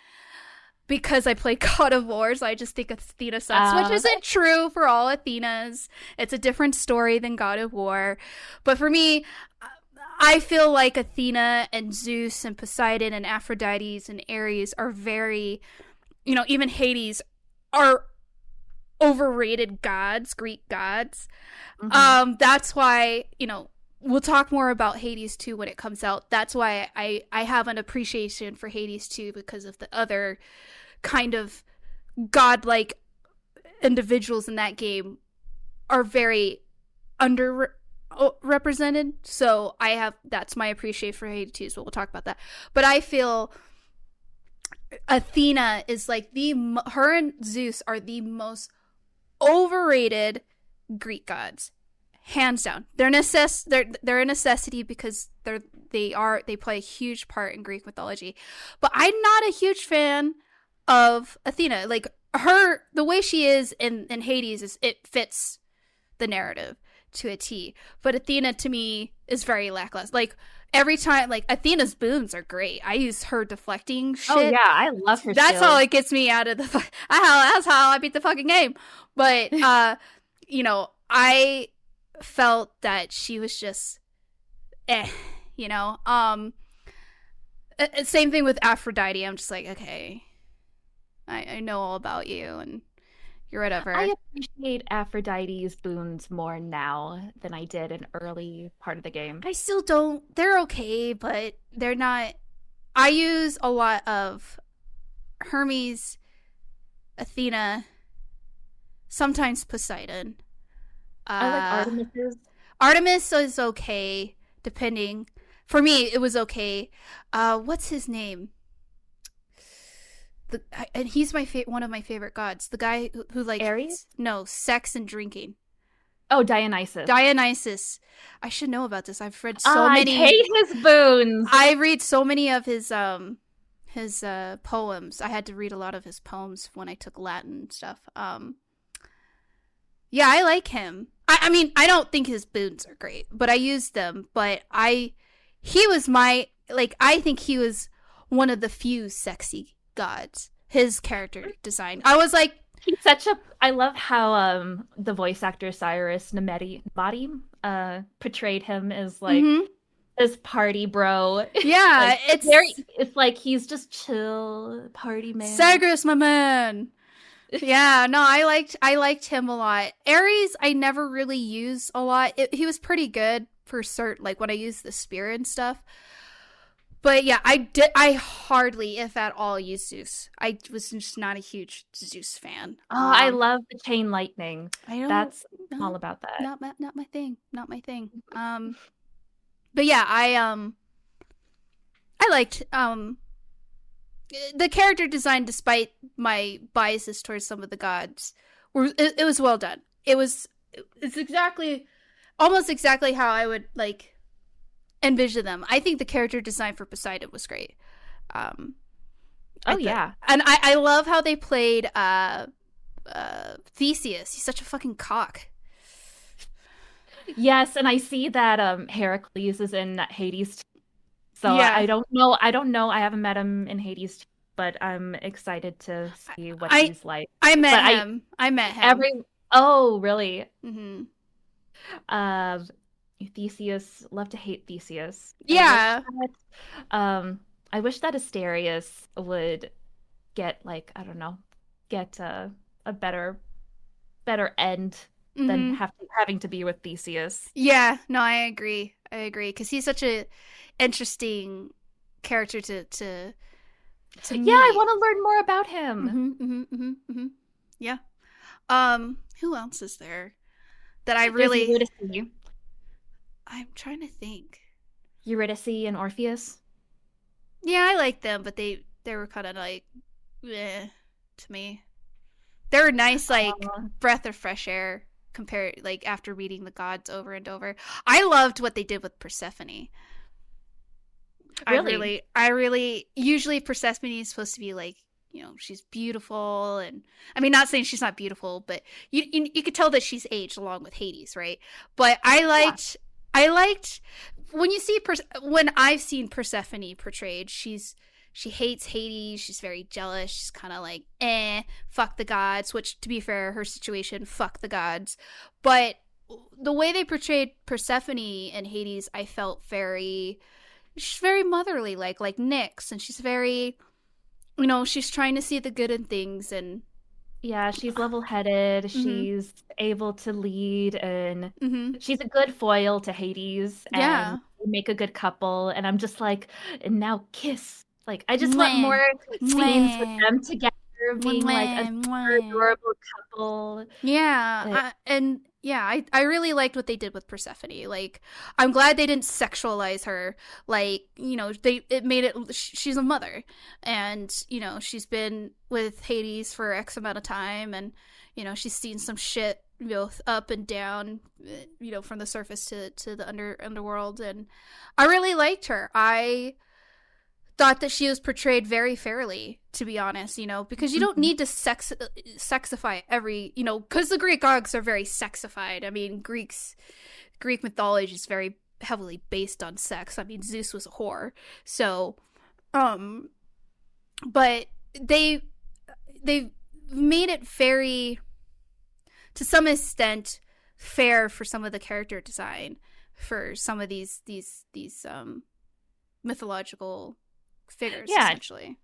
because I play God of War, so I just think Athena sucks, which isn't true for all Athenas. It's a different story than God of War. But for me, I feel like Athena and Zeus and Poseidon and Aphrodite and Ares are very, even Hades are overrated gods, Greek gods. Mm-hmm. That's why, we'll talk more about Hades 2 when it comes out. That's why I have an appreciation for Hades 2 because of the other kind of godlike individuals in that game are very underrepresented. So that's my appreciation for Hades 2, so we'll talk about that. But I feel Athena is like her and Zeus are the most overrated Greek gods, hands down. They're a necessity because they play a huge part in Greek mythology. But I'm not a huge fan of Athena. Like the way she is in Hades it fits the narrative to a T. But Athena to me is very lackluster. Like every time, like Athena's boons are great. I use her deflecting shit. Oh yeah, I love her. That's how it gets me out of the. That's how I beat the fucking game. But I felt that she was just, Same thing with Aphrodite. I'm just like, okay, I know all about you and you're whatever. I appreciate Aphrodite's boons more now than I did in early part of the game. I still don't. They're okay, but they're not. I use a lot of Hermes, Athena, sometimes Poseidon. I like Artemis's. Artemis is okay, depending. For me, it was okay. What's his name? And he's one of my favorite gods. The guy who like Ares? No, sex and drinking. Oh, Dionysus. Dionysus. I should know about this. I've read so many. I hate his boons. I read so many of his poems. I had to read a lot of his poems when I took Latin and stuff. Yeah, I like him. I mean, I don't think his boons are great, but I used them. But he was I think he was one of the few sexy gods. His character design, I was like, he's I love how the voice actor Cyrus Nmeti portrayed him as like this party bro. Yeah, it's like he's just chill party man. Cyrus, my man. Yeah, no, I liked him a lot. Ares, I never really used a lot. He was pretty good for certain, like when I used the spear and stuff. But yeah, I hardly, if at all, used Zeus. I was just not a huge Zeus fan. Oh, I love the chain lightning. I don't, That's I'm all no, about that. not my thing, not my thing. But yeah, I liked the character design, despite my biases towards some of the gods. It was well done. It's exactly, almost exactly how I would like envision them. I think the character design for Poseidon was great. Yeah. And I love how they played Theseus. He's such a fucking cock. Yes, and I see that Heracles is in Hades too. So Yeah. I don't know. I haven't met him in Hades too, but I'm excited to see what he's like. I met But him. I met him. Oh, really? Mm-hmm. Uh, Theseus, love to hate Theseus. Yeah. I wish that Asterius would get like, I don't know, get a better end than Mm-hmm. having to be with Theseus. Yeah. No, I agree. Because he's such a interesting character to Yeah, I meet. want to learn more about him. Yeah. Who else is there that I There's really? Eurydice. I'm trying to think. Eurydice and Orpheus. Yeah, I like them, but they were kind of like, to me. They were nice, like breath of fresh air compared, like after reading the gods over and over. I loved what they did with Persephone. Really? I really. Usually, Persephone is supposed to be like, she's beautiful, and I mean, not saying she's not beautiful, but you could tell that she's aged along with Hades, right? But I liked when you see when I've seen Persephone portrayed, she hates Hades, she's very jealous, she's kind of like, fuck the gods, which to be fair, her situation, fuck the gods. But the way they portrayed Persephone and Hades, I felt she's very motherly, like Nyx, and she's very, she's trying to see the good in things, and yeah, she's level-headed. Mm-hmm. She's able to lead, and Mm-hmm. she's a good foil to Hades, Yeah. and they make a good couple. And I'm just like, and now kiss. Like, I just want more scenes with them together, being like a super adorable couple. Yeah, I really liked what they did with Persephone. Like, I'm glad they didn't sexualize her. Like, it made it. She's a mother, and she's been with Hades for X amount of time, and she's seen some shit, up and down, from the surface to the underworld, and I really liked her. I thought that she was portrayed very fairly, to be honest, because you don't need to sexify every, because the Greek gods are very sexified. I mean, Greek mythology is very heavily based on sex. I mean, Zeus was a whore. So, but they made it very, to some extent, fair for some of the character design for some of these mythological figures, essentially.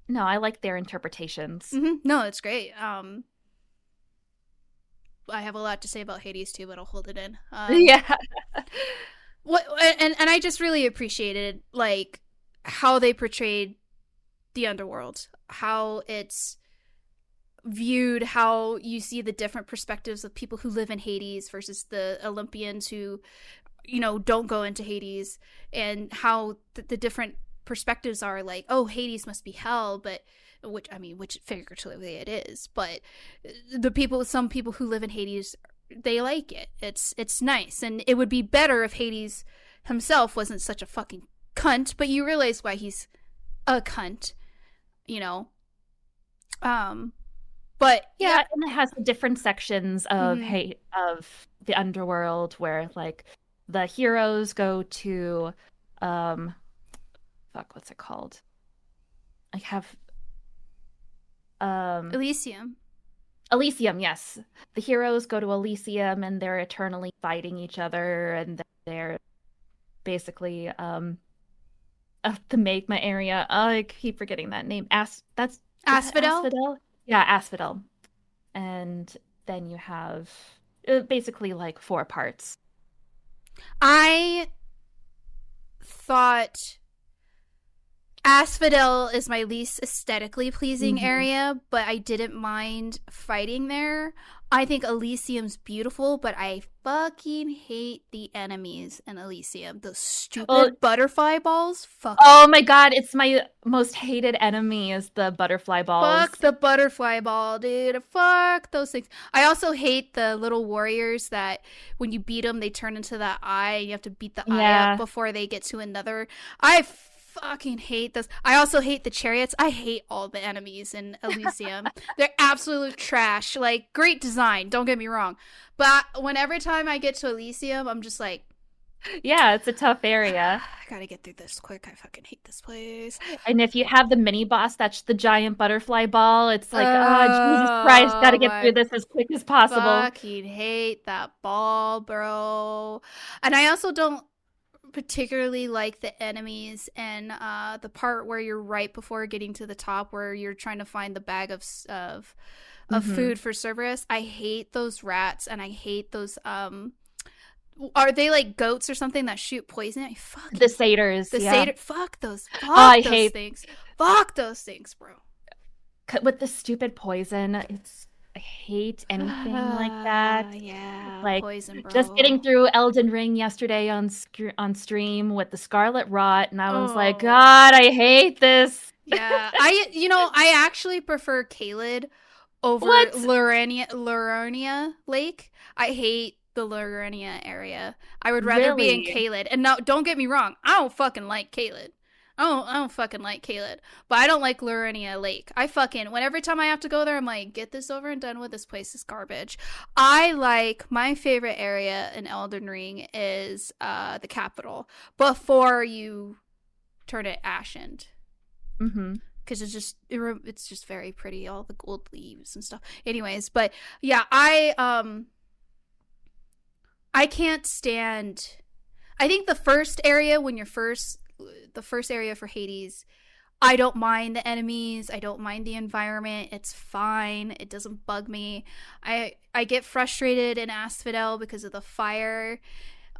No, I like their interpretations. Mm-hmm. No, it's great. I have a lot to say about Hades too, but I'll hold it in. Yeah. What and I just really appreciated like how they portrayed the underworld, how it's viewed, how you see the different perspectives of people who live in Hades versus the Olympians who, don't go into Hades, and how the different perspectives are like, oh, Hades must be hell, but which figuratively it is, but some people who live in Hades, they like it. It's nice, and it would be better if Hades himself wasn't such a fucking cunt, but you realize why he's a cunt, but yeah, and it has the different sections of of the underworld where like the heroes go to what's it called? I have Elysium. Elysium, yes. The heroes go to Elysium and they're eternally fighting each other, and they're basically to make my area. I keep forgetting that name. That's Asphodel? Asphodel? Yeah, asphodel. And then you have basically like four parts. I thought Asphodel is my least aesthetically pleasing Hmm. area, but I didn't mind fighting there. I think Elysium's beautiful, but I fucking hate the enemies in Elysium. Those Oh, stupid butterfly balls. oh my God, it's my most hated enemy is the butterfly Fuck balls. the butterfly ball, dude. Fuck those things. I also hate the little warriors that when you beat them, they turn into that eye. And you have to beat the eye up Yeah. before they get to another. I fucking hate this. I also hate the chariots. I hate all the enemies in Elysium. They're absolute trash. Like, great design, don't get me wrong. But whenever time I get to Elysium, I'm just like, Yeah, it's a tough area. I gotta get through this quick. I fucking hate this place. And if you have the mini boss, that's the giant butterfly ball. It's like, oh, Jesus Christ, gotta Oh get through my this as quick as possible. fucking hate that ball, bro. And I also don't particularly like the enemies and the part where you're right before getting to the top where you're trying to find the bag of Hmm. food for Cerberus. I hate those rats and I hate those are they like goats or something that shoot poison? I The fucking satyrs, the yeah. satyr Oh, I fuck those hate things. Fuck those things, bro. with the stupid poison. I hate anything like that. Yeah, Like poison, just bro. getting through Elden Ring yesterday on stream with the Scarlet Rot, and I was like, Oh. God, I hate this. Yeah, I actually prefer Caelid over What? Lurania Lake. I hate the Lurania area. I would rather be in Really? Caelid. And now, don't get me wrong, I don't fucking like Caelid. I don't fucking like Caelid, but I don't like Lurania Lake. I fucking every time I have to go there, I'm like, get this over and done with. This place is garbage. I like my favorite area in Elden Ring is the capital before you turn it ashened Hmm. because it's just very pretty, all the gold leaves and stuff. Anyways, but yeah, I can't stand. I think the first area the first area for Hades, I don't mind the enemies. I don't mind the environment. It's fine. It doesn't bug me. I get frustrated in Asphodel because of the fire.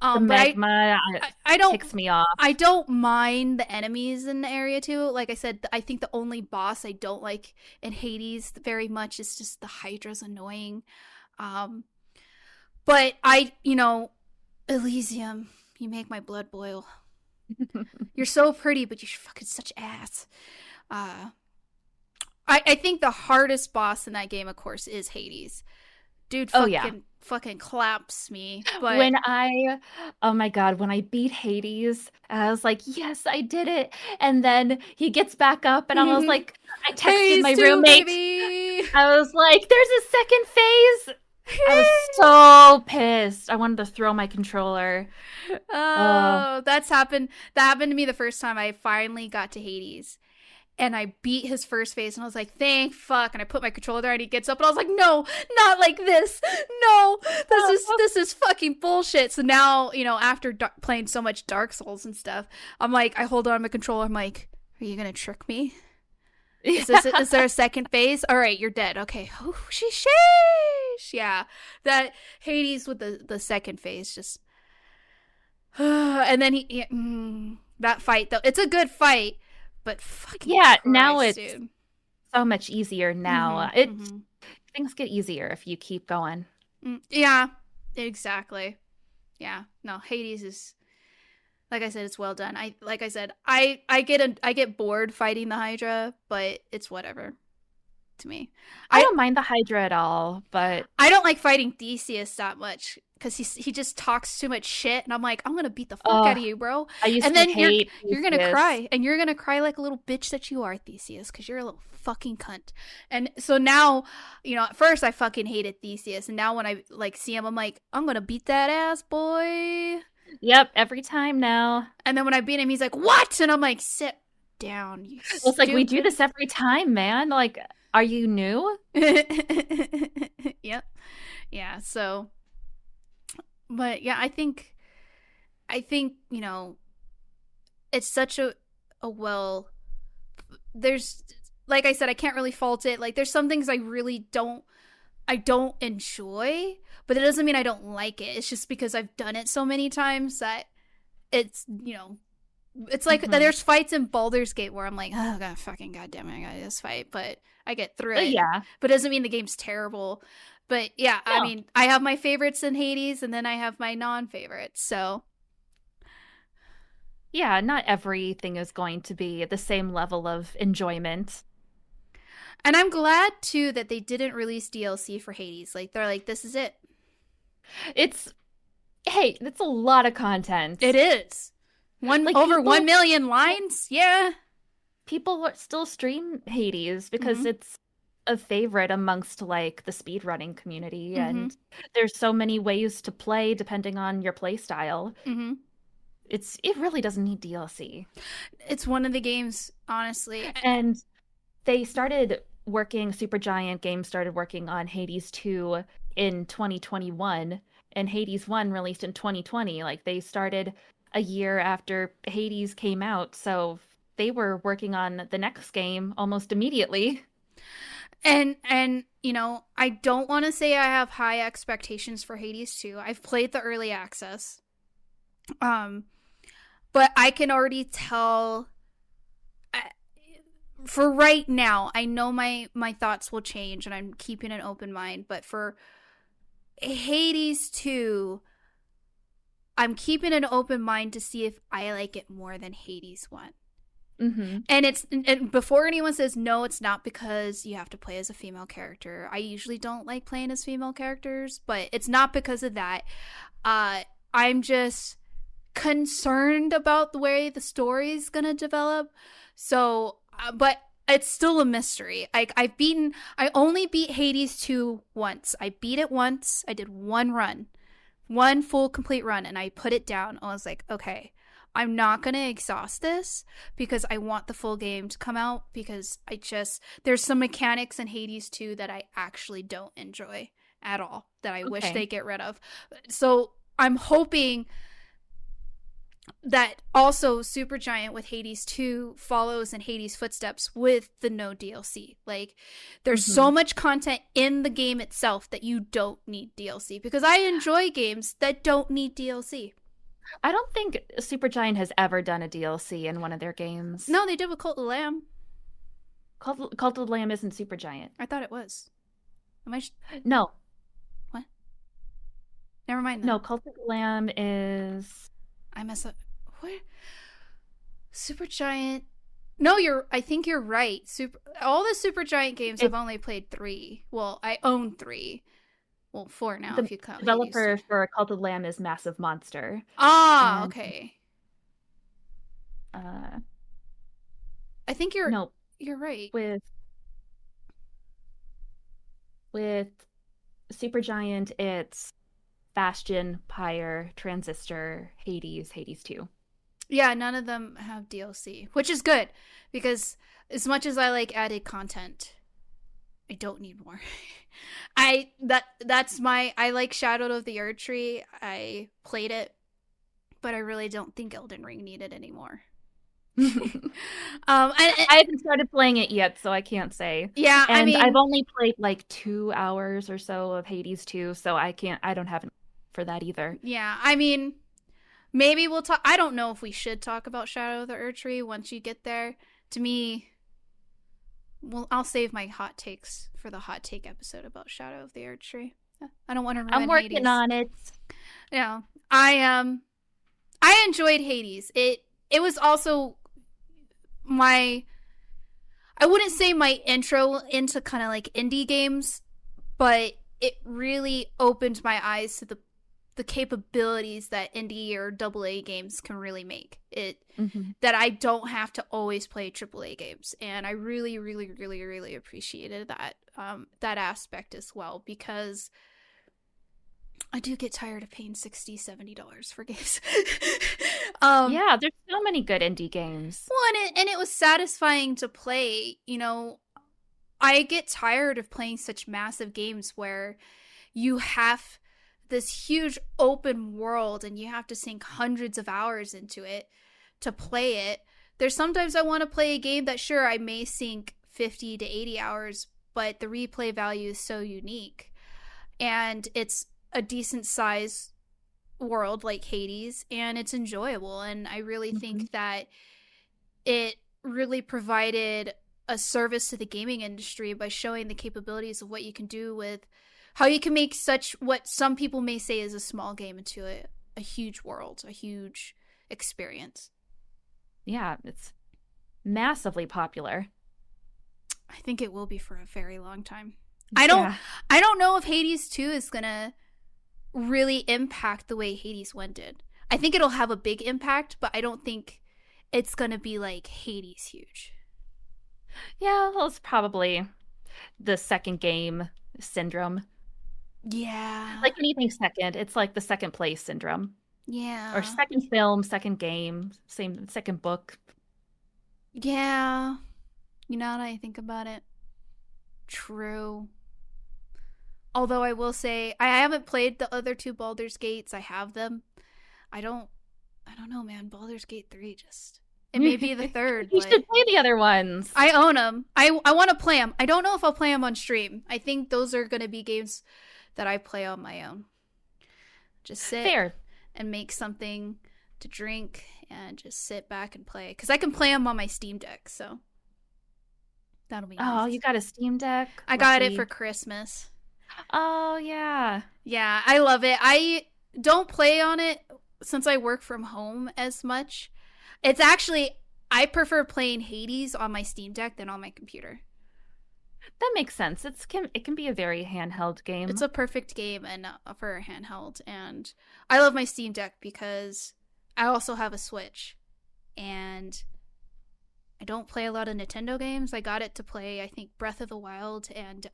The But magma I don't ticks me off. I don't mind the enemies in the area too. Like I said, I think the only boss I don't like in Hades very much is just the Hydra's annoying. Um, but Elysium, you make my blood boil. You're so pretty, but you're fucking such ass. Uh, I think the hardest boss in that game, of course, is Hades. Dude, Oh yeah. fucking claps me. But When I, oh my God, when I beat Hades, I was like, yes, I did it. And then he gets back up, and I was like, I texted phase my two, roommate. baby. I was like, there's a second phase. I was so pissed. I wanted to throw my controller. Oh, Oh, that's happened. That happened to me the first time I finally got to Hades. And I beat his first phase, and I was like, thank fuck. And I put my controller there, and he gets up, and I was like, no, not like this. No, this is fucking bullshit. So now, after playing so much Dark Souls and stuff, I'm like, I hold on to my controller. I'm like, are you gonna trick me? yeah. Is there a second phase? All right, you're dead. Okay. Oh, sheesh. Yeah, that Hades with the second phase just. And then that fight though, it's a good fight, but fucking Yeah, now Christ, it's dude. so much easier now. Things get easier if you keep going. Yeah, exactly. Yeah, no, Hades is like I said, it's well done. I get bored fighting the Hydra, but it's whatever to me. I I don't mind the Hydra at all, but I don't like fighting Theseus that much because he just talks too much shit, and I'm like, I'm gonna beat the fuck out oh, of you, bro. I used And to then hate you're gonna Theseus. cry, and you're gonna cry like a little bitch that you are, Theseus, because you're a little fucking cunt. And so now, at first I fucking hated Theseus, and now when I like see him, I'm like, I'm gonna beat that ass, boy. Yep, every time now. And then when I beat him, he's like, what? And I'm like, sit down, you It's like we do stupid. this every time, man. Like, are you new? Yep. Yeah. So, but yeah, I think it's such a well. There's like I said, I can't really fault it. Like, there's some things I really don't enjoy, but it doesn't mean I don't like it. It's just because I've done it so many times that it's, it's like there's fights in Baldur's Gate where I'm like, oh god, fucking goddamn it, I got this fight, but I get through it. Yeah, but it doesn't mean the game's terrible. But yeah, no. I mean, I have my favorites in Hades, and then I have my non-favorites. So yeah, not everything is going to be at the same level of enjoyment. And I'm glad too that they didn't release DLC for Hades. Like, they're like, this is it. It's a lot of content. It is. Over 1 million lines? Yeah. People still stream Hades because it's a favorite amongst like the speedrunning community, and there's so many ways to play depending on your play style. It really doesn't need DLC. It's one of the games, honestly. And Supergiant Games started working on Hades 2 in 2021, and Hades 1 released in 2020. Like, they started a year after Hades came out, so they were working on the next game almost immediately. And I don't want to say I have high expectations for Hades 2. I've played the early access. But I can already tell, for right now, I know my thoughts will change and I'm keeping an open mind, but for Hades 2, I'm keeping an open mind to see if I like it more than Hades 1. And before anyone says no, it's not because you have to play as a female character. I usually don't like playing as female characters, but it's not because of that. I'm just concerned about the way the story is gonna develop. So, but it's still a mystery. I only beat Hades 2 once. I beat it once. I did one full complete run, and I put it down. I was like, okay, I'm not gonna exhaust this because I want the full game to come out, because there's some mechanics in Hades 2 that I actually don't enjoy at all, that I wish they get rid of. So I'm hoping that also Supergiant with Hades 2 follows in Hades' footsteps with the no DLC. Like, there's so much content in the game itself that you don't need DLC, because I enjoy games that don't need DLC. I don't think Supergiant has ever done a DLC in one of their games. No, they did with Cult of the Lamb. Cult of the Lamb isn't Supergiant. I thought it was. No. What? Never mind. No, Cult of the Lamb is... I mess up. What? Supergiant. No, I think you're right. All the Supergiant games, I've only played 3. Well, I own 3. Well, 4 now if you count. The developer for Cult of the Lamb is Massive Monster. Ah, okay. I think you're right. With Supergiant, it's Bastion, Pyre, Transistor, Hades 2. Yeah, none of them have DLC, which is good, because as much as I like added content, I don't need more. I like Shadow of the Erdtree. I played it, but I really don't think Elden Ring needed any more. I haven't started playing it yet, so I can't say. Yeah, and I've only played like 2 hours or so of Hades 2, so I don't have it for that either. Yeah, I mean, maybe we'll talk. I don't know if we should talk about Shadow of the Erdtree once you get there. To me, well, I'll save my hot takes for the hot take episode about Shadow of the Erdtree. I don't want to ruin Hades. I'm working on it. Yeah, I enjoyed Hades. It was also I wouldn't say my intro into kind of like indie games, but it really opened my eyes to the capabilities that indie or AA games can really make. That I don't have to always play AAA games, and I really, really, really, really appreciated that aspect as well, because I do get tired of paying $60-$70 for games. Yeah, there's so many good indie games. Well, and it was satisfying to play. I get tired of playing such massive games where you have this huge open world and you have to sink hundreds of hours into it to play it. There's sometimes I want to play a game that, sure, I may sink 50 to 80 hours, but the replay value is so unique. And it's a decent size world like Hades, and it's enjoyable. And I really think that it really provided a service to the gaming industry by showing the capabilities of what you can do with how you can make such what some people may say is a small game into a huge world, a huge experience. Yeah, it's massively popular. I think it will be for a very long time. I don't know if Hades 2 is going to really impact the way Hades 1 did. I think it'll have a big impact, but I don't think it's going to be like Hades huge. Yeah, well, it's probably the second game syndrome. Yeah. Like anything second, it's like the second place syndrome. Yeah. Or second film, second game, same second book. Yeah. You know what I think about it? True. Although I will say I haven't played the other two Baldur's Gates. I have them. I don't know, man. Baldur's Gate 3 just it may be the third. You should play the other ones. I own them. I want to play them. I don't know if I'll play them on stream. I think those are going to be games that I play on my own. Just sit and make something to drink and just sit back and play. Because I can play them on my Steam Deck, so that'll be nice. Oh, you got a Steam Deck? I got it for Christmas. Oh, yeah. Yeah, I love it. I don't play on it since I work from home as much. It's actually, I prefer playing Hades on my Steam Deck than on my computer. That makes sense. It can be a very handheld game. It's a perfect game and for a handheld. And I love my Steam Deck because I also have a Switch. And I don't play a lot of Nintendo games. I got it to play, I think, Breath of the Wild and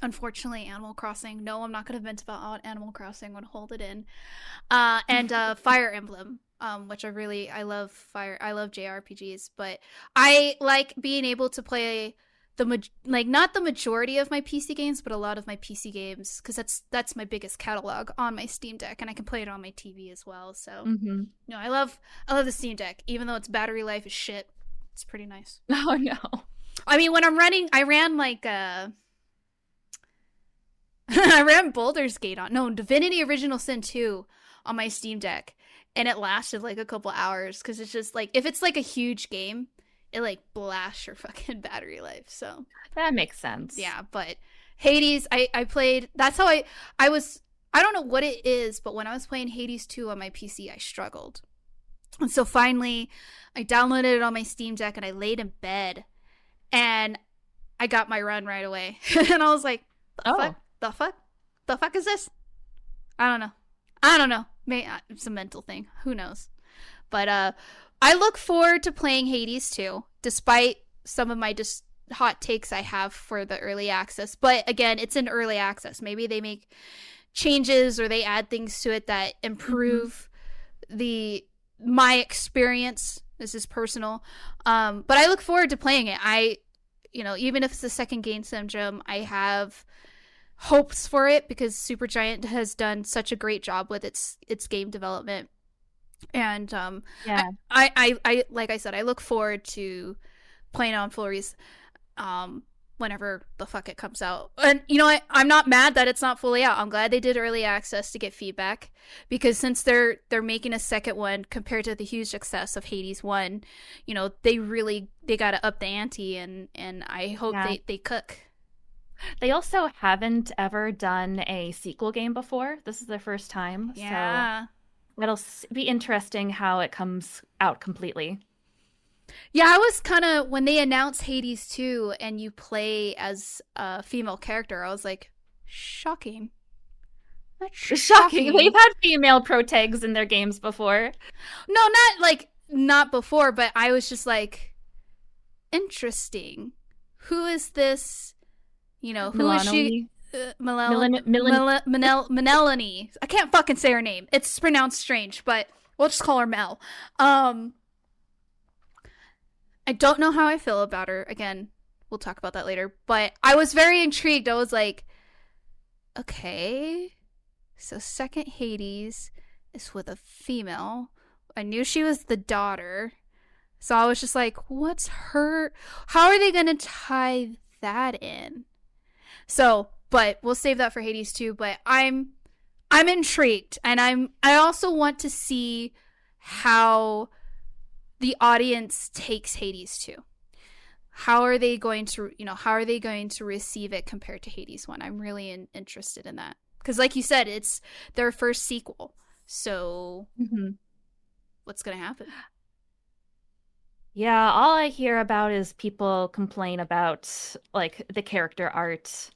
unfortunately Animal Crossing. No, I'm not going to vent about Animal Crossing. I'm going to hold it in. And Fire Emblem, which I love JRPGs, but I like being able to play not the majority of my PC games, but a lot of my PC games, because that's my biggest catalog on my Steam Deck, and I can play it on my TV as well. So no, I love the Steam Deck, even though its battery life is shit. It's pretty nice. Oh no. I mean, when I ran like I ran Baldur's Gate Divinity Original Sin 2 on my Steam Deck, and it lasted like a couple hours because it's just like, if it's like a huge game, it like blasts your fucking battery life. So that makes sense. Yeah, but Hades, I played. That's how I was. I don't know what it is, but when I was playing Hades 2 on my PC, I struggled. And so finally, I downloaded it on my Steam Deck and I laid in bed, and I got my run right away. And I was like, the fuck is this? I don't know. Maybe it's a mental thing. Who knows? But I look forward to playing Hades 2, despite some of my just hot takes I have for the early access. But again, it's in early access. Maybe they make changes or they add things to it that improve my experience. This is personal. But I look forward to playing it. Even if it's the second game syndrome, I have hopes for it because Supergiant has done such a great job with its game development. And I like I said, I look forward to playing on full release whenever the fuck it comes out. And you know what? I'm not mad that it's not fully out. I'm glad they did early access to get feedback, because since they're making a second one compared to the huge success of Hades 1, they got to up the ante, and I hope they cook. They also haven't ever done a sequel game before. This is their first time. Yeah. So it'll be interesting how it comes out completely. Yeah, I was kind of, when they announced Hades 2 and you play as a female character, I was like, shocking. That's shocking. They've had female protags in their games before. No, not before, but I was just like, interesting. Who is this? Who is she? Melanie. I can't fucking say her name. It's pronounced strange, but we'll just call her Mel. I don't know how I feel about her. Again, we'll talk about that later. But I was very intrigued. I was like, okay, so second Hades is with a female. I knew she was the daughter. So I was just like, how are they going to tie that in? So, but we'll save that for Hades 2, but I'm intrigued, and I also want to see how the audience takes Hades 2. How are they going to receive it compared to Hades 1? I'm really interested in that. Because like you said, it's their first sequel. So what's going to happen? Yeah, all I hear about is people complain about like the character art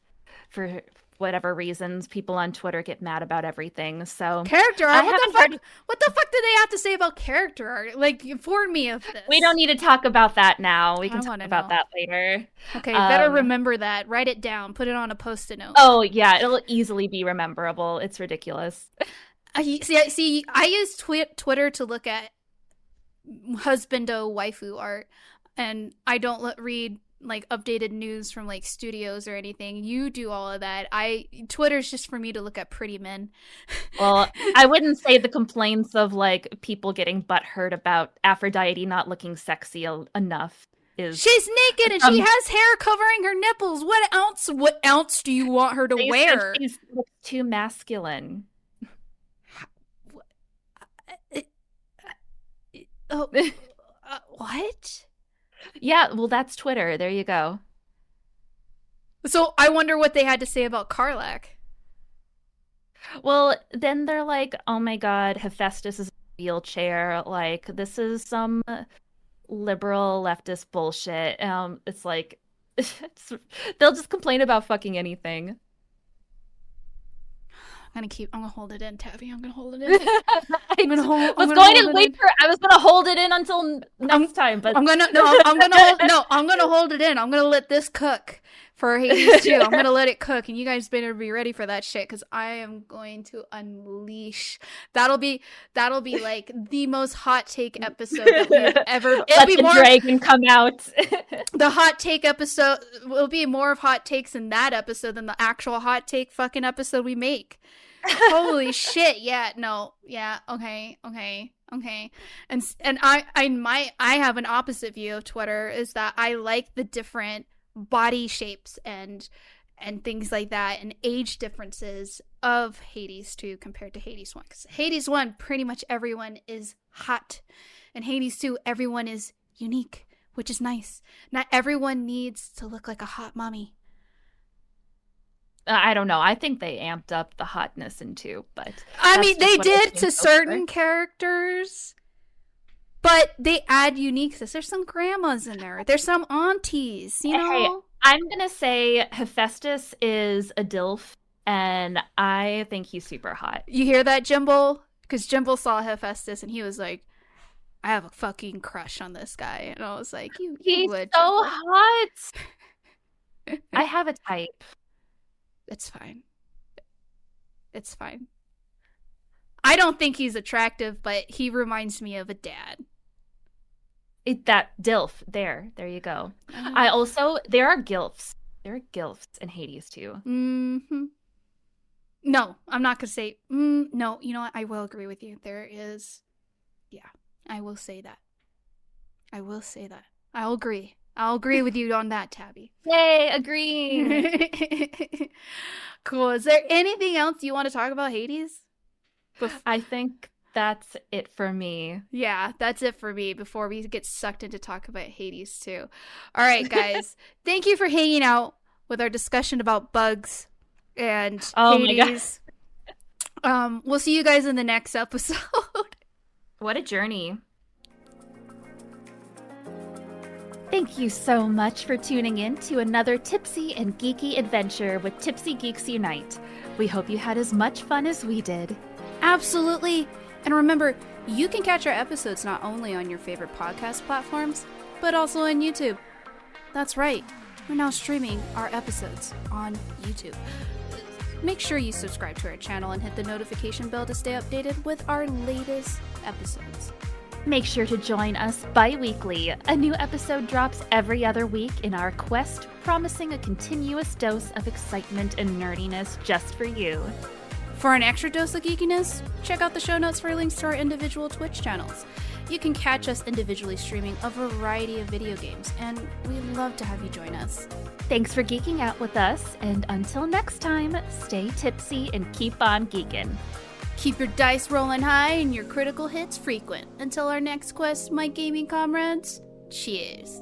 for whatever reasons. People on Twitter get mad about everything. So character art? What the fuck do they have to say about character art? Like, inform me of this. We don't need to talk about that now. We can talk about that later. Okay, better remember that. Write it down. Put it on a Post-it note. Oh yeah, it'll easily be rememberable. It's ridiculous. See, I use Twitter to look at husbando waifu art, and I don't read like updated news from like studios or anything. You do all of that. Twitter's just for me to look at pretty men. Well, I wouldn't say the complaints of like people getting butthurt about Aphrodite not looking sexy enough is she's naked and she has hair covering her nipples. What else do you want her to wear? She looks too masculine. What? Yeah, well, that's Twitter. There you go. So I wonder what they had to say about Karlach. Well, then they're like, oh my god, Hephaestus is a wheelchair. Like, this is some liberal leftist bullshit. It's like, they'll just complain about fucking anything. I'm gonna hold it in, Tabby. I'm gonna hold it in. I was gonna hold it in until next time, but I'm gonna hold it in. I'm gonna let this cook for Hades 2. I'm gonna let it cook, and you guys better be ready for that shit, because I am going to unleash. That'll be like the most hot take episode that we've ever. Let the dragon come out. The hot take episode will be more of hot takes in that episode than the actual hot take fucking episode we make. Holy shit! Yeah, no, yeah, okay. And I have an opposite view of Twitter, is that I like the different body shapes and things like that, and age differences of Hades 2 compared to Hades 1. Because Hades 1, pretty much everyone is hot, and Hades 2, everyone is unique, which is nice. Not everyone needs to look like a hot mommy. I don't know. I think they amped up the hotness in 2, but I mean, they did to certain characters, but they add uniqueness. There's some grandmas in there. There's some aunties, you know? Hey, I'm going to say Hephaestus is a DILF, and I think he's super hot. You hear that, Jimbo? Because Jimbo saw Hephaestus, and he was like, I have a fucking crush on this guy. And I was like, he's would, so Jimbo. hot. I have a type. It's fine. It's fine. I don't think he's attractive, but he reminds me of a dad. That DILF. There you go. There are GILFs. There are GILFs in Hades too. Mm-hmm. No, I'm not going to say, no, you know what? I will agree with you. There is, yeah, I will say that. I'll agree. I'll agree with you on that, Tabby. Yay, agreeing. Cool. Is there anything else you want to talk about Hades? I think that's it for me. Yeah, that's it for me before we get sucked into talk about Hades too. All right, guys. Thank you for hanging out with our discussion about bugs and Hades. We'll see you guys in the next episode. What a journey. Thank you so much for tuning in to another tipsy and geeky adventure with Tipsy Geeks Unite. We hope you had as much fun as we did. Absolutely. And remember, you can catch our episodes not only on your favorite podcast platforms, but also on YouTube. That's right. We're now streaming our episodes on YouTube. Make sure you subscribe to our channel and hit the notification bell to stay updated with our latest episodes. Make sure to join us bi-weekly. A new episode drops every other week in our quest, promising a continuous dose of excitement and nerdiness just for you. For an extra dose of geekiness, check out the show notes for links to our individual Twitch channels. You can catch us individually streaming a variety of video games, and we'd love to have you join us. Thanks for geeking out with us, and until next time, stay tipsy and keep on geeking. Keep your dice rolling high and your critical hits frequent. Until our next quest, my gaming comrades, cheers.